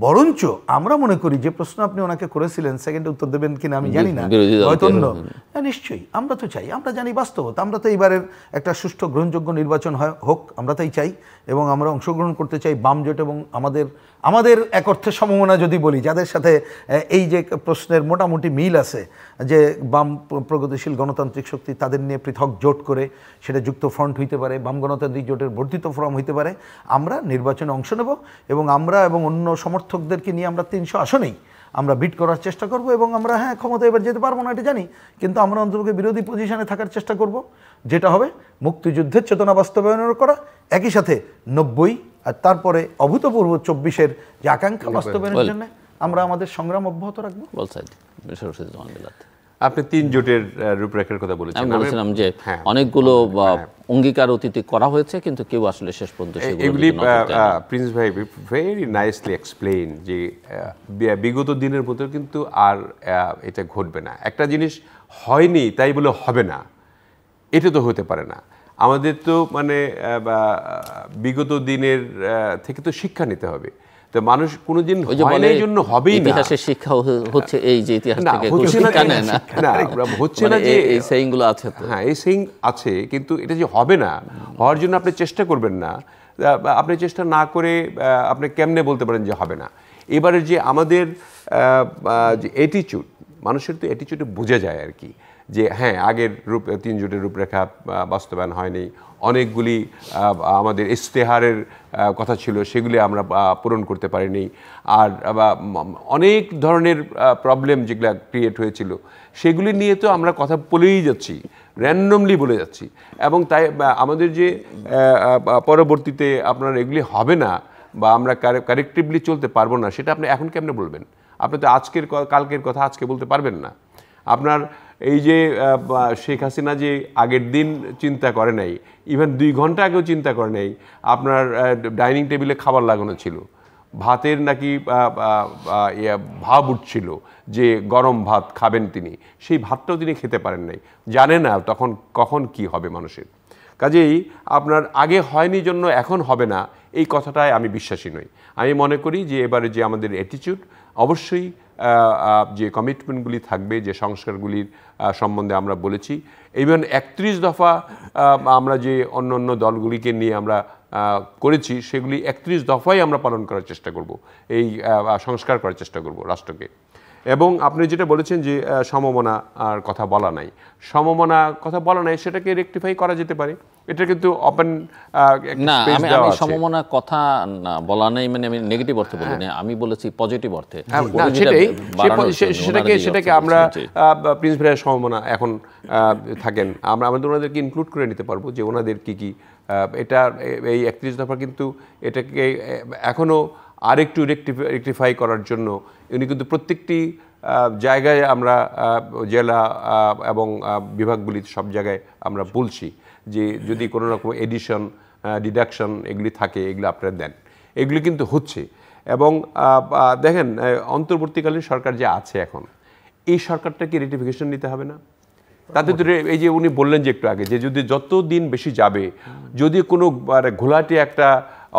বরঞ্চ আমরা মনে করি যে প্রশ্ন আপনি ওনাকে করেছিলেন, সেকেন্ডে উত্তর দেবেন কিনা আমি জানি না, হয়তো অন্য। হ্যাঁ নিশ্চয়ই, আমরা তো চাই, আমরা জানি বাস্তবতা, আমরা তো এইবারের একটা সুষ্ঠু গ্রহণযোগ্য নির্বাচন হোক, আমরা তাই চাই, এবং আমরা অংশগ্রহণ করতে চাই বাম জোট এবং আমাদের এক অর্থে সমমনা যদি বলি, যাদের সাথে এই যে প্রশ্নের মোটামুটি মিল আছে, যে বাম প্রগতিশীল গণতান্ত্রিক শক্তি, তাদের নিয়ে পৃথক জোট করে, সেটা যুক্ত ফ্রন্ট হইতে পারে, বাম গণতান্ত্রিক জোটের বর্ধিত ফোরাম হইতে পারে, আমরা নির্বাচনে অংশ নেব এবং আমরা এবং অন্য সমর্থকদেরকে নিয়ে আমরা 300 আসনেই আমরা বিট করার চেষ্টা করব। এবং আমরা হ্যাঁ ক্ষমতা এবার যেতে পারবো না এটা জানি, কিন্তু আমরা অন্ততপক্ষে বিরোধী পজিশনে থাকার চেষ্টা করব, যেটা হবে মুক্তিযুদ্ধের চেতনা বাস্তবায়নের করা, একই সাথে 90 আর তারপরে অভূতপূর্ব 24-এর যে আকাঙ্ক্ষা বাস্তবায়নের জন্য আমরা আমাদের সংগ্রাম অব্যাহত রাখবো। আপনি 3 জোটের রূপরেখার কথা বলেছেন, আমি বলেছিলাম যে অনেকগুলো অঙ্গীকার অতীতে করা হয়েছে, কিন্তু কেউ আসলে শেষ পর্যন্ত এগুলি প্রিন্স ভাই ভেরি নাইসলি এক্সপ্লেইন, যে বিগত দিনের মতো কিন্তু আর এটা ঘটবে না। একটা জিনিস হয়নি তাই বলে হবে না, এটা তো হতে পারে না। আমাদের তো মানে বিগত দিনের থেকে তো শিক্ষা নিতে হবে। তো মানুষ কোনোদিন হয় এই জন্য হবেই না, ইতিহাসের শিক্ষা হচ্ছে এই যে ইতিহাস থেকে শিক্ষা নেয় না, হচ্ছে না যে এই সেইং গুলো আছে। হ্যাঁ এই সেইং আছে, কিন্তু এটা যে হবে না, হওয়ার জন্য আপনি চেষ্টা করবেন না, আপনি চেষ্টা না করে আপনি কেমনে বলতে পারেন যে হবে না। এবারের যে আমাদের যে অ্যাটিটিউড, মানুষের তো অ্যাটিটিউডে বোঝা যায় আর কি, যে হ্যাঁ আগের 3 জোটের রূপরেখা বাস্তবায়ন হয়নি, অনেকগুলি আমাদের ইশতেহারের কথা ছিল, সেগুলি আমরা পূরণ করতে পারিনি। আর অনেক ধরনের প্রবলেম যেগুলো ক্রিয়েট হয়েছিল সেগুলি নিয়ে তো আমরা কথা বলেই যাচ্ছি, র্যান্ডমলি বলে যাচ্ছি। এবং তাই আমাদের যে পরবর্তীতে আপনার এগুলি হবে না বা আমরা কারেক্টিভলি চলতে পারবো না, সেটা আপনি এখন কেমনে বলবেন? আপনি তো কালকের কথা আজকে বলতে পারবেন না। আপনার এই যে শেখ হাসিনা যে আগের দিন চিন্তা করে নাই, ইভেন 2 ঘন্টা আগেও চিন্তা করে নাই, আপনার ডাইনিং টেবিলে খাবার লাগানো ছিল, ভাতের নাকি ভাব উঠছিল যে গরম ভাত খাবেন তিনি, সেই ভাতটাও তিনি খেতে পারেন নাই, জানে না তখন কখন কি হবে মানুষের। কাজেই আপনার আগে হয়নি জন্য এখন হবে না, এই কথাটায় আমি বিশ্বাসী নই। আমি মনে করি যে এবারে যে আমাদের অ্যাটিটিউড, অবশ্যই যে কমিটমেন্টগুলি থাকবে, যে সংস্কারগুলির সম্বন্ধে আমরা বলেছি, ইভেন 31 দফা আমরা যে অন্য অন্য দলগুলিকে নিয়ে আমরা করেছি, সেগুলি 31 দফাই আমরা পালন করার চেষ্টা করব, এই সংস্কার করার চেষ্টা করব রাষ্ট্রকে। এবং আপনি যেটা বলেছেন যে সমমনার কথা বলা নাই, সমমনা কথা বলা নাই, সেটাকে রেকটিফাই করা যেতে পারে। এটা কিন্তু ওপেন না, আমি সমমনা কথা বলা নাই, মানে আমি নেগেটিভ অর্থে বলিনি, আমি বলেছি পজিটিভ অর্থে। সেটাকে আমরা প্রিন্স ভাইয়ের সমমনা এখন থাকেন, আমরা আমাদের ওনাদেরকে ইনক্লুড করে নিতে পারবো যে ওনাদের কি কি এটা এই 31 দফা কিন্তু এটাকে এখনও আরেকটু রেকটিফাই করার জন্য উনি কিন্তু প্রত্যেকটি জায়গায় আমরা জেলা এবং বিভাগগুলি সব জায়গায় আমরা বলছি যে যদি কোনো রকম এডিশন ডিডাকশন এগুলি থাকে, এগুলো আপনারা দেন, এগুলি কিন্তু হচ্ছে। এবং দেখেন অন্তর্বর্তীকালীন সরকার যে আছে এখন, এই সরকারটাকে রেটিফিকেশন নিতে হবে না? তাতে তো এই যে উনি বললেন যে একটু আগে যে যদি যত দিন বেশি যাবে, যদি কোনো ঘোলাটে একটা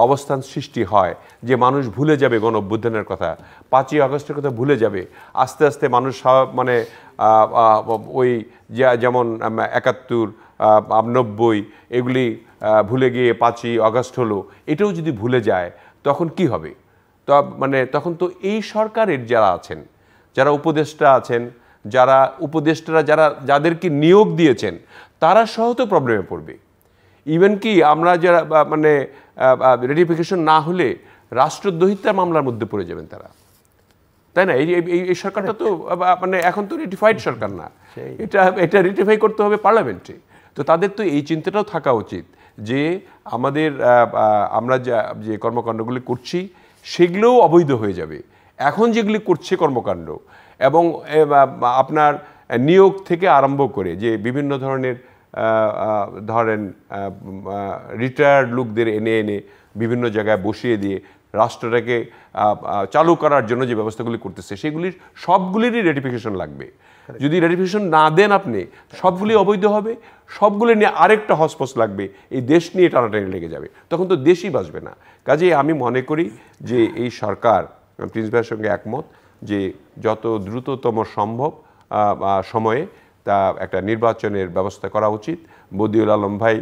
অবস্থান সৃষ্টি হয় যে মানুষ ভুলে যাবে গণ অভ্যুত্থানের কথা, 5ই আগস্টের কথা ভুলে যাবে, আস্তে আস্তে মানুষ মানে ওই যেমন 71, 90 এগুলি ভুলে গিয়ে 5ই আগস্ট হলো, এটাও যদি ভুলে যায় তখন কি হবে? তো মানে তখন তো এই সরকারের যারা আছেন, যারা উপদেষ্টা আছেন, যাদেরকে নিয়োগ দিয়েছেন, তারা সহ তো প্রবলেমে পড়বে। ইভেন কি আমরা যারা মানে রেটিফিকেশন না হলে রাষ্ট্রদ্রোহিতা মামলার মধ্যে পড়ে যাবেন তারা, তাই না? এই সরকারটা তো মানে এখন তো রেটিফাইড সরকার না, এটা রেটিফাই করতে হবে পার্লামেন্টে। তো তাদের তো এই চিন্তাটাও থাকা উচিত যে আমাদের আমরা যে কর্মকাণ্ডগুলি করছি সেগুলোও অবৈধ হয়ে যাবে। এখন যেগুলি করছে কর্মকাণ্ড এবং আপনার নিয়োগ থেকে আরম্ভ করে যে বিভিন্ন ধরনের ধরেন রিটায়ার্ড লোকদের এনে বিভিন্ন জায়গায় বসিয়ে দিয়ে রাষ্ট্রটাকে চালু করার জন্য যে ব্যবস্থাগুলি করতেছে, সেগুলির সবগুলিরই রেটিফিকেশন লাগবে। যদি রেটিফিকেশন না দেন আপনি, সবগুলি অবৈধ হবে, সবগুলি নিয়ে আরেকটা হসপস লাগবে, এই দেশ নিয়ে টানাটানি লেগে যাবে, তখন তো দেশই বাঁচবে না। কাজেই আমি মনে করি যে এই সরকার, প্রিন্স ভাইয়ের সঙ্গে একমত, যে যত দ্রুততম সম্ভব সময়ে তা একটা নির্বাচনের ব্যবস্থা করা উচিত। বদিউল আলম ভাই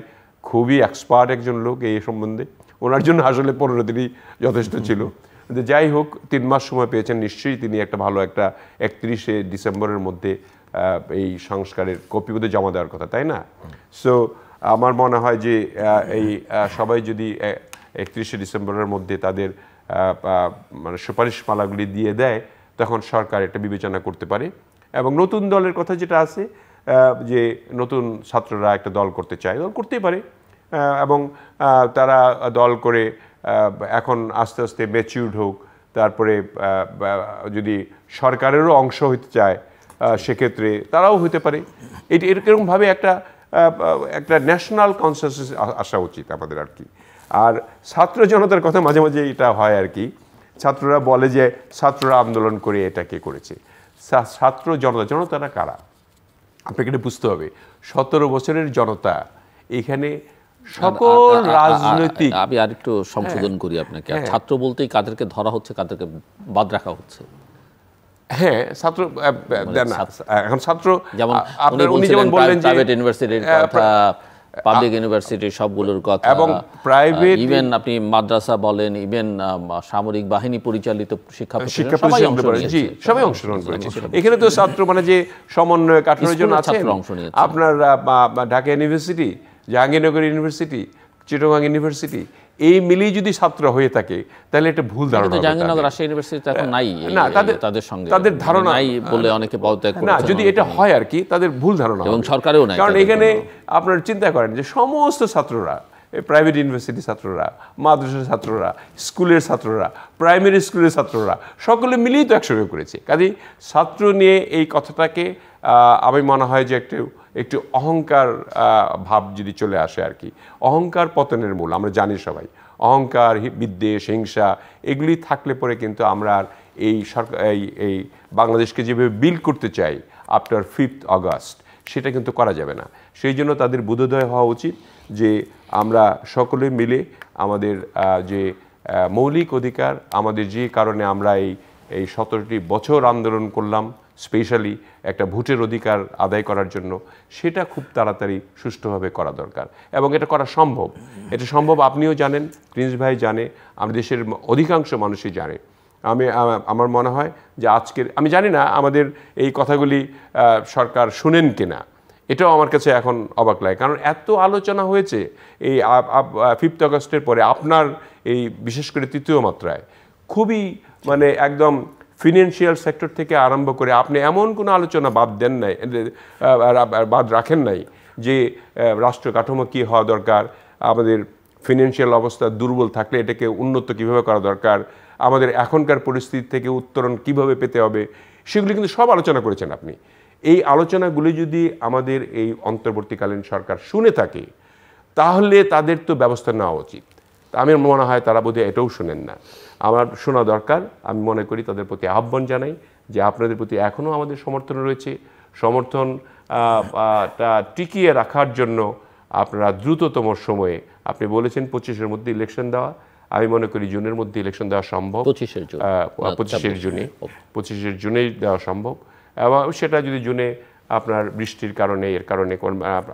খুবই এক্সপার্ট একজন লোক এই সম্বন্ধে, ওনার জন্য আসলে 15 দিনই যথেষ্ট ছিল। যাই হোক, 3 মাস সময় পেয়েছেন, নিশ্চয়ই তিনি একটা ভালো একটা 31শে ডিসেম্বরের মধ্যে এই সংস্কারের কপি বোধ জমা দেওয়ার কথা, তাই না? সো আমার মনে হয় যে এই সবাই যদি 31শে ডিসেম্বরের মধ্যে তাদের মানে সুপারিশমালাগুলি দিয়ে দেয়, তখন সরকার এটা বিবেচনা করতে পারে। এবং নতুন দলের কথা যেটা আছে, যে নতুন ছাত্ররা একটা দল করতে চায়, দল করতেই পারে, এবং তারা দল করে এখন আস্তে আস্তে ম্যাচিউরড হোক, তারপরে যদি সরকারেরও অংশ হতে চায় সেক্ষেত্রে তারাও হতে পারে। এরকমভাবে একটা ন্যাশনাল কনসেনসাস আসা উচিত আমাদের আর কি। আর ছাত্র জনতার কথা মাঝে মাঝে এটা হয় আর কি, ছাত্ররা বলে যে ছাত্ররা আন্দোলন করে এটাকে করেছে। ছাত্র জনতারা কারা আপনাকে এটা বুঝতে হবে। 17 বছরের জনতা এখানে সকল রাজনৈতিক, আমি আরেকটু সংশোধন করি আপনাকে, ছাত্র বলতেই কাদেরকে ধরা হচ্ছে, কাদেরকে বাদ রাখা হচ্ছে? হ্যাঁ, ছাত্র এখন ছাত্র যেমন উনি যেমন বললেন প্রাইভেট ইউনিভার্সিটির কথা, পাবলিক ইউনিভার্সিটি সবগুলোর কথা, এবং প্রাইভেট ইভেন আপনি মাদ্রাসা বলেন, ইভেন সামরিক বাহিনী পরিচালিত শিক্ষা সবাই অংশগ্রহণ করেছে। এখানে তো ছাত্র মানে যে সমন্বয়ক 18 জন আছেন, আপনার Dhaka university Jahangirnagar university, Chittagong university, এই মিলেই যদি ছাত্র হয়ে থাকে তাহলে এটা ভুল ধারণা। জাহাঙ্গীরনগর রাজশাহী ইউনিভার্সিটি এখন নাই না, তাদের সঙ্গে তাদের ধারণা নাই বলে অনেকে পদত্যাগ করেছে। না, যদি এটা হয় আর কি, তাদের ভুল ধারণা এবং সরকারেও নাই। কারণ এখানে আপনারা চিন্তা করেন যে সমস্ত ছাত্ররা, প্রাইভেট ইউনিভার্সিটির ছাত্ররা, মাদ্রাসার ছাত্ররা, স্কুলের ছাত্ররা, প্রাইমারি স্কুলের ছাত্ররা সকলে মিলেই তো একসঙ্গে করেছে। কাজেই ছাত্র নিয়ে এই কথাটাকে আমি মনে হয় যে একটু অহংকার ভাব যদি চলে আসে আর কি, অহংকার পতনের মূল আমরা জানি সবাই। অহংকার, বিদ্বেষ, হিংসা এগুলি থাকলে পরে কিন্তু আমরা আর এই সরকার এই বাংলাদেশকে যেভাবে বিল্ড করতে চাই আফটার 5th অগাস্ট সেটা কিন্তু করা যাবে না। সেই জন্য তাদের বোধোদয় হওয়া উচিত যে আমরা সকলে মিলে আমাদের যে মৌলিক অধিকার, আমাদের যে কারণে আমরা এই 17টি বছর আন্দোলন করলাম, স্পেশালি একটা ভোটের অধিকার আদায় করার জন্য, সেটা খুব তাড়াতাড়ি সুষ্ঠুভাবে করা দরকার এবং এটা করা সম্ভব। এটা সম্ভব, আপনিও জানেন, প্রিন্স ভাই জানে, আমাদের দেশের অধিকাংশ মানুষই জানে। আমার মনে হয় যে আজকের, আমি জানি না আমাদের এই কথাগুলি সরকার শুনেন কিনা, এটাও আমার কাছে এখন অবাক লাগে। কারণ এত আলোচনা হয়েছে এই 5th অগাস্টের পরে আপনার এই বিশেষ করে তৃতীয় মাত্রায়, খুবই মানে একদম ফিনান্সিয়াল সেক্টর থেকে আরম্ভ করে আপনি এমন কোনো আলোচনা বাদ রাখেন নাই যে রাষ্ট্র কাঠামো কী হওয়া দরকার, আমাদের ফিনান্সিয়াল অবস্থা দুর্বল থাকলে এটাকে উন্নত কীভাবে করা দরকার, আমাদের এখনকার পরিস্থিতি থেকে উত্তরণ কিভাবে পেতে হবে, সেগুলি কিন্তু সব আলোচনা করেছেন আপনি। এই আলোচনাগুলি যদি আমাদের এই অন্তর্বর্তীকালীন সরকার শুনে থাকে তাহলে তাদের তো ব্যবস্থা নেওয়া উচিত। আমি মনে হয় তারা বোধহয় এটাও শুনেন না। আমার শোনা দরকার। আমি মনে করি তাদের প্রতি আহ্বান জানাই যে আপনাদের প্রতি এখনও আমাদের সমর্থন রয়েছে। সমর্থনটা টিকিয়ে রাখার জন্য আপনারা দ্রুততম সময়ে, আপনি বলেছেন 25-এর মধ্যে ইলেকশন দেওয়া, আমি মনে করি জুনের মধ্যে ইলেকশন দেওয়া সম্ভব। 25 জুনেই দেওয়া সম্ভব। এবং সেটা যদি জুনে আপনার বৃষ্টির কারণে, এর কারণে,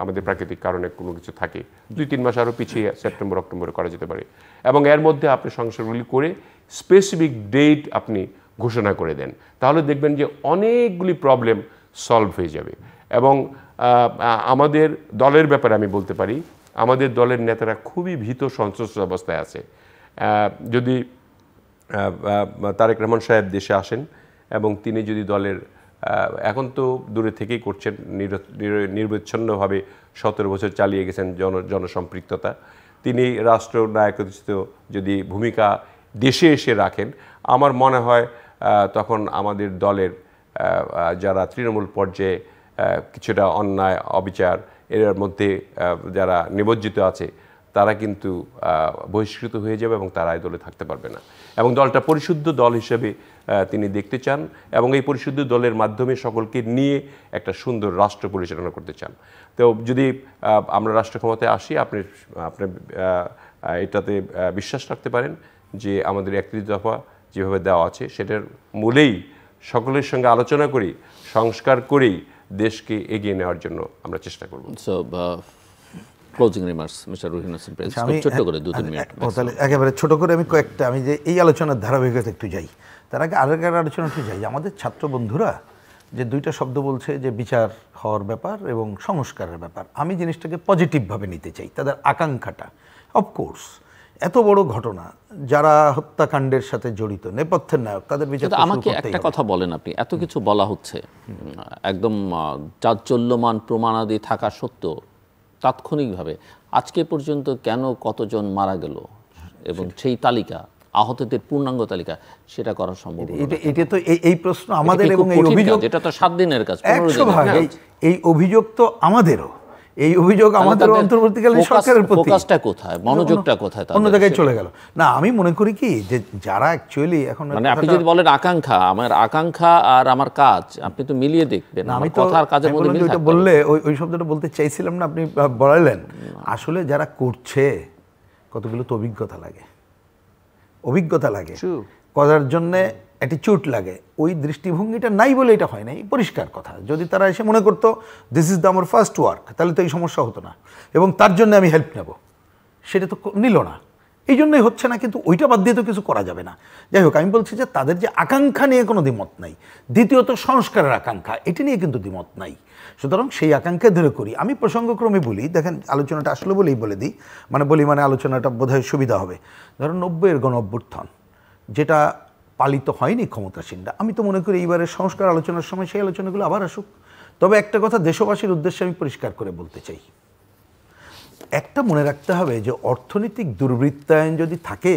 আমাদের প্রাকৃতিক কারণে কোনো কিছু থাকে, 2-3 মাস আরও পিছিয়ে সেপ্টেম্বর অক্টোবরে করা যেতে পারে। এবং এর মধ্যে আপনি সংস্কারগুলি করে স্পেসিফিক ডেট আপনি ঘোষণা করে দেন, তাহলে দেখবেন যে অনেকগুলি প্রবলেম সলভ হয়ে যাবে। এবং আমাদের দলের ব্যাপারে আমি বলতে পারি, আমাদের দলের নেতারা খুবই ভীত সন্ত্রস্ত অবস্থায় আছে। যদি তারেক রহমান সাহেব দেশে আসেন এবং তিনি যদি দলের, এখন তো দূরে থেকেই করছেন, নিরবচ্ছিন্নভাবে 17 বছর চালিয়ে গেছেন জনসম্পৃক্ততা, তিনি রাষ্ট্রনায়কোচিত যদি ভূমিকা দেশে এসে রাখেন, আমার মনে হয় তখন আমাদের দলের যারা তৃণমূল পর্যায়ে কিছুটা অন্যায়, অবিচার এর মধ্যে যারা নিমজ্জিত আছে তারা কিন্তু বহিষ্কৃত হয়ে যাবে এবং তারা এই দলে থাকতে পারবে না। এবং দলটা পরিশুদ্ধ দল হিসেবে তিনি দেখতে চান এবং এই পরিশুদ্ধ দলের মাধ্যমে সকলকে নিয়ে একটা সুন্দর রাষ্ট্র পরিচালনা করতে চান। তো যদি আমরা রাষ্ট্র ক্ষমতায় আসি, আপনি এটাতে বিশ্বাস রাখতে পারেন যে আমাদের 31 দফা যেভাবে দেওয়া আছে সেটার মূলেই সকলের সঙ্গে আলোচনা করি, সংস্কার করেই দেশকে এগিয়ে নেওয়ার জন্য আমরা চেষ্টা করব। Closing remarks mister Ruhin Hossain Prince, ছোট করে 2-3 মিনিট। তাহলে একেবারে ছোট করে আমি কয়েকটা, আমি যে এই আলোচনার ধারাবাহিকতা একটু যাই, তার আগে আরেকটা আলোচনা একটু যাই। আমাদের ছাত্র বন্ধুরা যে দুইটা শব্দ বলছে, যে বিচার হওয়ার ব্যাপার এবং সংস্কারের ব্যাপার, আমি জিনিসটাকে পজিটিভভাবে নিতে চাই। তাদের আকাঙ্ক্ষাটা, অফকোর্স এত বড় ঘটনা, যারা হত্যাকাণ্ডের সাথে জড়িত, নেপথ্যের নায়ক, তাদের বিচার। আমাকে একটা কথা বলেন, আপনি এত কিছু বলা হচ্ছে, একদম চাঞ্চল্যমান প্রমাণাদি থাকা সত্ত্বেও তাৎক্ষণিকভাবে আজকে পর্যন্ত কেন কতজন মারা গেল এবং সেই তালিকা, আহতদের পূর্ণাঙ্গ তালিকা, সেটা করা সম্ভব? এটা তো এই প্রশ্ন আমাদের, এবং এই অভিযোগ, এটা তো 7 দিনের কাজ, 15 দিন। এই অভিযোগ তো আমাদেরও, এই অভিযোগ আমাদের অন্তর্বর্তীকালীন সরকারের প্রতি। ফোকাসটা কোথায়, মনোযোগটা কোথায়? অন্য জায়গায় চলে গেল। না, আমি মনে করি কি, যে যারা অ্যাকচুয়ালি এখন, মানে আপনি যদি বলেন আকাঙ্ক্ষা, আমার আকাঙ্ক্ষা আর আমার কাজ, আপনি তো মিলিয়ে দেখবেন। আমি তো কথার কাজের মধ্যে মিল থাকতে বললে ওই শব্দটা বলতে চাইছিলাম না, আপনি বলালেন। আসলে যারা করছে, কতগুলো তো অভিজ্ঞতা লাগে, করার জন্যে অ্যাটিটিউড লাগে। ওই দৃষ্টিভঙ্গিটা নাই বলে এটা হয় নাই, পরিষ্কার কথা। যদি তারা এসে মনে করতো দিস ইজ দ্য আমার ফার্স্ট ওয়ার্ক, তাহলে তো এই সমস্যা হতো না এবং তার জন্য আমি হেল্প নেব, সেটা তো নিল না। এই জন্যই হচ্ছে না, কিন্তু ওইটা বাদ দিয়ে তো কিছু করা যাবে না। যাই হোক, আমি বলছি যে তাদের যে আকাঙ্ক্ষা নিয়ে কোনো দ্বিমত নাই, দ্বিতীয়ত সংস্কারের আকাঙ্ক্ষা, এটি নিয়ে কিন্তু দ্বিমত নাই। সুতরাং সেই আকাঙ্ক্ষা ধরে করি। আমি প্রসঙ্গক্রমে বলি, দেখেন আলোচনাটা আসলে বলেই বলে দিই, মানে আলোচনাটা বোধহয় সুবিধা হবে। ধরুন 90-এর গণ অভ্যুত্থান যেটা পালিত হয়নি ক্ষমতাসীনরা, আমি তো মনে করি এইবারের সংস্কার আলোচনার সময় সেই আলোচনাগুলো আবার আসুক। তবে একটা কথা দেশবাসীর উদ্দেশ্যে আমি পরিষ্কার করে বলতে চাই, একটা মনে রাখতে হবে যে অর্থনৈতিক দুর্বৃত্তায়ন যদি থাকে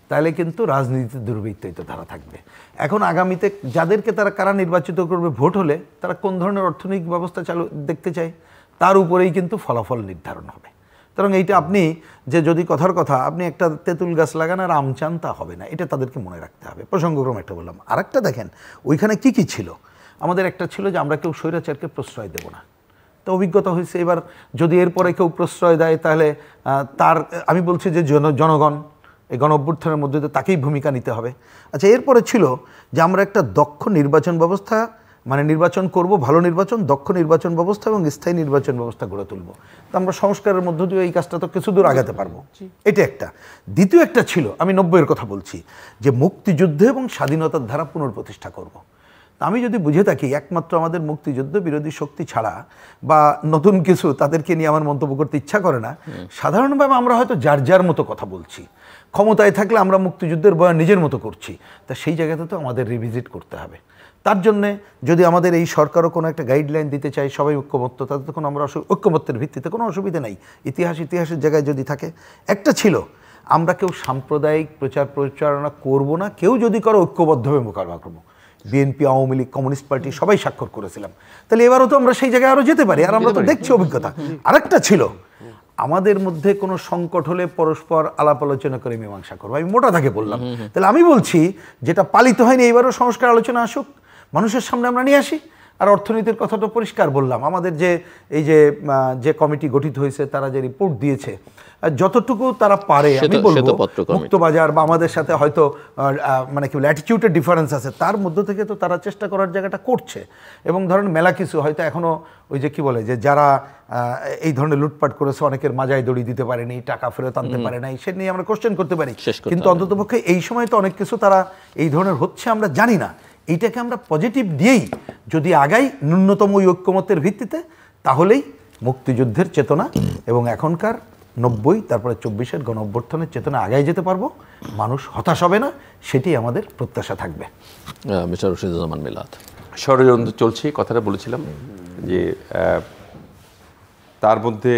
তাহলে কিন্তু রাজনীতিতে দুর্বৃত্তায়িত ধারা থাকবে। এখন আগামীতে যাদেরকে তারা কারা নির্বাচিত করবে ভোট হলে, তারা কোন ধরনের অর্থনৈতিক ব্যবস্থা চালু দেখতে চায় তার উপরেই কিন্তু ফলাফল নির্ধারণ হবে। সুতরাং এইটা আপনি যে যদি কথার কথা আপনি একটা তেঁতুল গাছ লাগান আর আম চান, তা হবে না, এটা তাদেরকে মনে রাখতে হবে। প্রসঙ্গক্রমে একটা বললাম। আরেকটা দেখেন ওইখানে কি কি ছিল, আমাদের একটা ছিল যে আমরা কেউ স্বৈরাচারকে প্রশ্রয় দেব না। তো অভিজ্ঞতা হয়েছে, এবার যদি এরপরে কেউ প্রশ্রয় দেয় তাহলে তার, আমি বলছি যে জনগণ এই গণ অভ্যুত্থানের মধ্যে তো তাকেই ভূমিকা নিতে হবে। আচ্ছা, এরপরে ছিল যে আমরা একটা দক্ষ নির্বাচন ব্যবস্থা, মানে নির্বাচন করব, ভালো নির্বাচন, দক্ষ নির্বাচন ব্যবস্থা এবং স্থায়ী নির্বাচন ব্যবস্থা গড়ে তুলব। তো আমরা সংস্কারের মধ্য দিয়ে এই কাজটা তো কিছু দূর আগাতে পারবো, এটা একটা। দ্বিতীয় একটা ছিল, আমি 90-এর কথা বলছি, যে মুক্তিযুদ্ধ এবং স্বাধীনতার ধারা পুনর্প্রতিষ্ঠা করব। আমি যদি বুঝে থাকি একমাত্র আমাদের মুক্তিযুদ্ধ বিরোধী শক্তি ছাড়া বা নতুন কিছু তাদেরকে নিয়ে আমার মন্তব্য করতে ইচ্ছা করে না। সাধারণভাবে আমরা হয়তো যার যার মতো কথা বলছি, ক্ষমতায় থাকলে আমরা মুক্তিযুদ্ধের বয়ান নিজের মতো করছি। তা সেই জায়গাতে তো আমাদের রিভিজিট করতে হবে। তার জন্যে যদি আমাদের এই সরকারও কোনো একটা গাইডলাইন দিতে চাই, সবাই ঐক্যমত্য, তাতে তো কোনো আমরা ঐক্যমত্যের ভিত্তিতে কোনো অসুবিধা নেই। ইতিহাসের জায়গায় যদি থাকে। একটা ছিল আমরা কেউ সাম্প্রদায়িক প্রচার প্রচারণা করব না, কেউ যদি করো ঐক্যবদ্ধভাবে মোকাবিলা করবো। BNP, Awami League, communist party সবাই স্বাক্ষর করেছিলাম। তাহলে এবারও তো আমরা সেই জায়গায় আরও যেতে পারি, আর আমরা তো দেখছি অভিজ্ঞতা। আরেকটা ছিল আমাদের মধ্যে কোনো সংকট হলে পরস্পর আলাপ আলোচনা করে মীমাংসা করবো। আমি মোটা থাকে বললাম। তাহলে আমি বলছি যেটা পালিত হয়নি, এবারও সংস্কার আলোচনা আসুক, মানুষের সামনে আমরা নিয়ে আসি। আর অর্থনীতির কথাটা পরিষ্কার বললাম, আমাদের যে এই যে কমিটি গঠিত হয়েছে তারা যে রিপোর্ট দিয়েছে, যতটুকু তারা পারে, আমি বলবো মুক্তবাজার বা আমাদের সাথে হয়তো মানে কি অ্যাটিটিউডের ডিফারেন্স আছে, তার মধ্য থেকে তো তারা চেষ্টা করার জায়গাটা করছে। এবং ধরেন মেলা কিছু হয়তো এখনও ওই যে কি বলে যে যারা এই ধরনের লুটপাট করেছে অনেকের মাজায় দড়ি দিতে পারেনি, টাকা ফেরত আনতে পারে নাই, সে নিয়ে আমরা কোশ্চেন করতে পারি। কিন্তু অন্ততপক্ষে এই সময় তো অনেক কিছু তারা এই ধরনের হচ্ছে আমরা জানি না। এইটাকে আমরা পজিটিভ দিয়েই যদি আগাই ন্যূনতম ওই ঐক্যমতের ভিত্তিতে, তাহলেই মুক্তিযুদ্ধের চেতনা এবং এখনকার 90 তারপরে 24-এর গণ অভ্যুত্থানের চেতনা আগায় যেতে পারবো। মানুষ হতাশ হবে না, সেটি আমাদের প্রত্যাশা থাকবে। মিস্টার রশিদুজ্জামান মিলাদ, ষড়যন্ত্র চলছে, কথাটা বলেছিলাম যে তার মধ্যে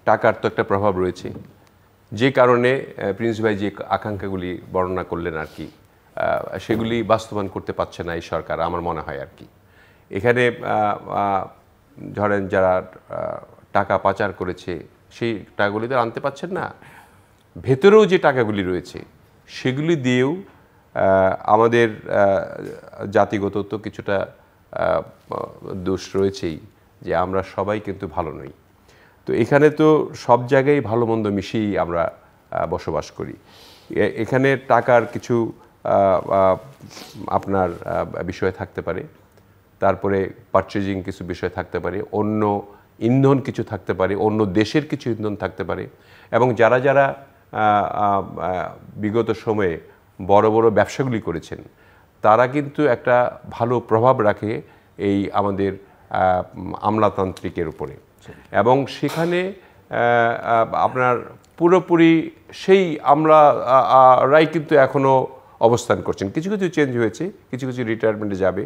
টাকার তো একটা প্রভাব রয়েছে, যে কারণে প্রিন্স ভাই যে আকাঙ্ক্ষাগুলি বর্ণনা করলেন আর কি, সেগুলি বাস্তবায়ন করতে পারছে না এই সরকার, আমার মনে হয় আর কি। এখানে ধরেন যারা টাকা পাচার করেছে সেই টাকাগুলি তো আনতে পারছেন না, ভেতরেও যে টাকাগুলি রয়েছে সেগুলি দিয়েও আমাদের জাতিগত তো কিছুটা দোষ রয়েছেই, যে আমরা সবাই কিন্তু ভালো নই। তো এখানে তো সব জায়গায় ভালো মন্দ মিশিয়েই আমরা বসবাস করি। এখানে টাকার কিছু আপনার বিষয় থাকতে পারে, তারপরে পারচেজিং কিছু বিষয় থাকতে পারে, অন্য ইন্ধন কিছু থাকতে পারে, অন্য দেশের কিছু ইন্ধন থাকতে পারে। এবং যারা যারা বিগত সময়ে বড় বড় ব্যবসাগুলি করেছেন, তারা কিন্তু একটা ভালো প্রভাব রাখে এই আমাদের আমলাতান্ত্রিকের উপরে। এবং সেখানে আপনার পুরোপুরি সেই আমলারাই কিন্তু এখনও অবস্থান করছেন। কিছু কিছু চেঞ্জ হয়েছে, কিছু কিছু রিটায়ারমেন্টে যাবে।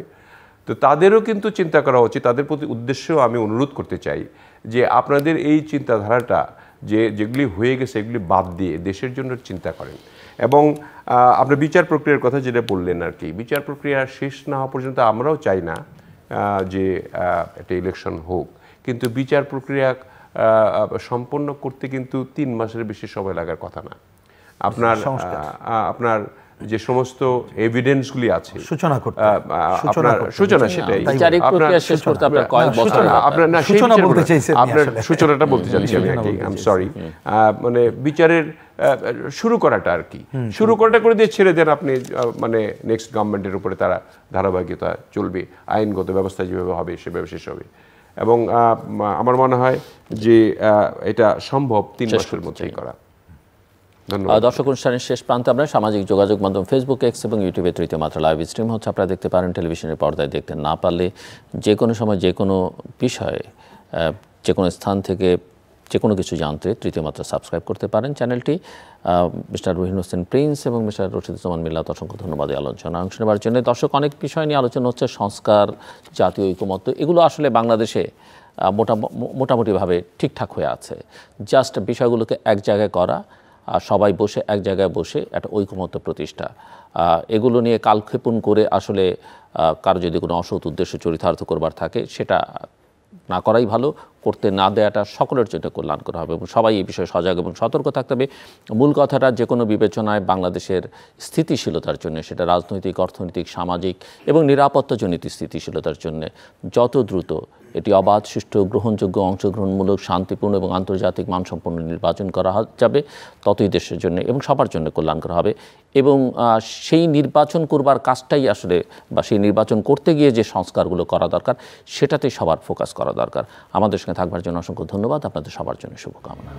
তো তাদেরও কিন্তু চিন্তা করা উচিত। তাদের প্রতি উদ্দেশ্যেও আমি অনুরোধ করতে চাই যে আপনাদের এই চিন্তাধারাটা যেগুলি হয়ে গেছে এগুলি বাদ দিয়ে দেশের জন্য চিন্তা করেন। এবং আপনার বিচার প্রক্রিয়ার কথা যেটা বললেন আর কি, বিচার প্রক্রিয়া শেষ না হওয়া পর্যন্ত আমরাও চাই না যে একটা ইলেকশন হোক, কিন্তু বিচার প্রক্রিয়া সম্পন্ন করতে কিন্তু 3 মাসের বেশি সময় লাগার কথা না। আপনার যে সমস্ত এভিডেন্সগুলি আছে সূচনা সেটাই সূচনাটা বলতে চাচ্ছি আমি আর কি, আই এম সরি। মানে বিচারের শুরু করাটা আর কি, শুরু করাটা করে দিয়ে ছেড়ে দেন আপনি, মানে নেক্সট গভর্নমেন্টের উপরে তারা ধারাবাহিকতা চলবে, আইনগত ব্যবস্থা যেভাবে হবে সেভাবে শেষ হবে। এবং আমার মনে হয় যে এটা সম্ভব 3 মাসের মধ্যেই করা। ধন্যবাদ। দর্শক, অনুষ্ঠানের শেষ প্রান্তে আমরা সামাজিক যোগাযোগ মাধ্যম ফেসবুক, এক্স এবং ইউটিউবে তৃতীয় মাত্রা লাইভ স্ট্রিম হচ্ছে, আপনারা দেখতে পারেন। টেলিভিশনের পর্দায় দেখতে না পারলে যে কোনো সময় যে কোনো বিষয়ে যে কোনো স্থান থেকে যে কোনো কিছু জানতে তৃতীয় মাত্রা সাবস্ক্রাইব করতে পারেন চ্যানেলটি। মিস্টার রহিন হোসেন প্রিন্স এবং মিস্টার রশিদুজ্জামান মিল্লাত, অসংখ্য ধন্যবাদ এই আলোচনা অংশ নেওয়ার জন্য। দর্শক, অনেক বিষয় নিয়ে আলোচনা হচ্ছে, সংস্কার, জাতীয় ঐকমত্য, এগুলো আসলে বাংলাদেশে মোটামুটিভাবে ঠিকঠাক হয়ে আছে। জাস্ট বিষয়গুলোকে এক জায়গায় করা, সবাই বসে এক জায়গায় বসে একটা ঐকমত্য প্রতিষ্ঠা, এগুলো নিয়ে কালক্ষেপণ করে আসলে কারো যদি কোনো অসৎ উদ্দেশ্য চরিতার্থ করবার থাকে সেটা না করাই ভালো, করতে না দেওয়াটা সকলের জন্য কল্যাণকর হবে এবং সবাই এই বিষয়ে সজাগ এবং সতর্ক থাকতে হবে। মূল কথাটা, যে কোনো বিবেচনায় বাংলাদেশের স্থিতিশীলতার জন্য, সেটা রাজনৈতিক, অর্থনৈতিক, সামাজিক এবং নিরাপত্তাজনিত স্থিতিশীলতার জন্য যত দ্রুত এটি অবাধ, সুষ্ঠু, গ্রহণযোগ্য, অংশগ্রহণমূলক, শান্তিপূর্ণ এবং আন্তর্জাতিক মানসম্পন্ন নির্বাচন করা যাবে, ততই দেশের জন্য এবং সবার জন্য কল্যাণকর হবে। এবং সেই নির্বাচন করবার কাজটাই আসলে, বা সেই নির্বাচন করতে গিয়ে যে সংস্কারগুলো করা দরকার, সেটাতেই সবার ফোকাস করা দরকার। আমাদের সঙ্গে থাকবার জন্য অসংখ্য ধন্যবাদ। আপনাদের সবার জন্য শুভকামনা।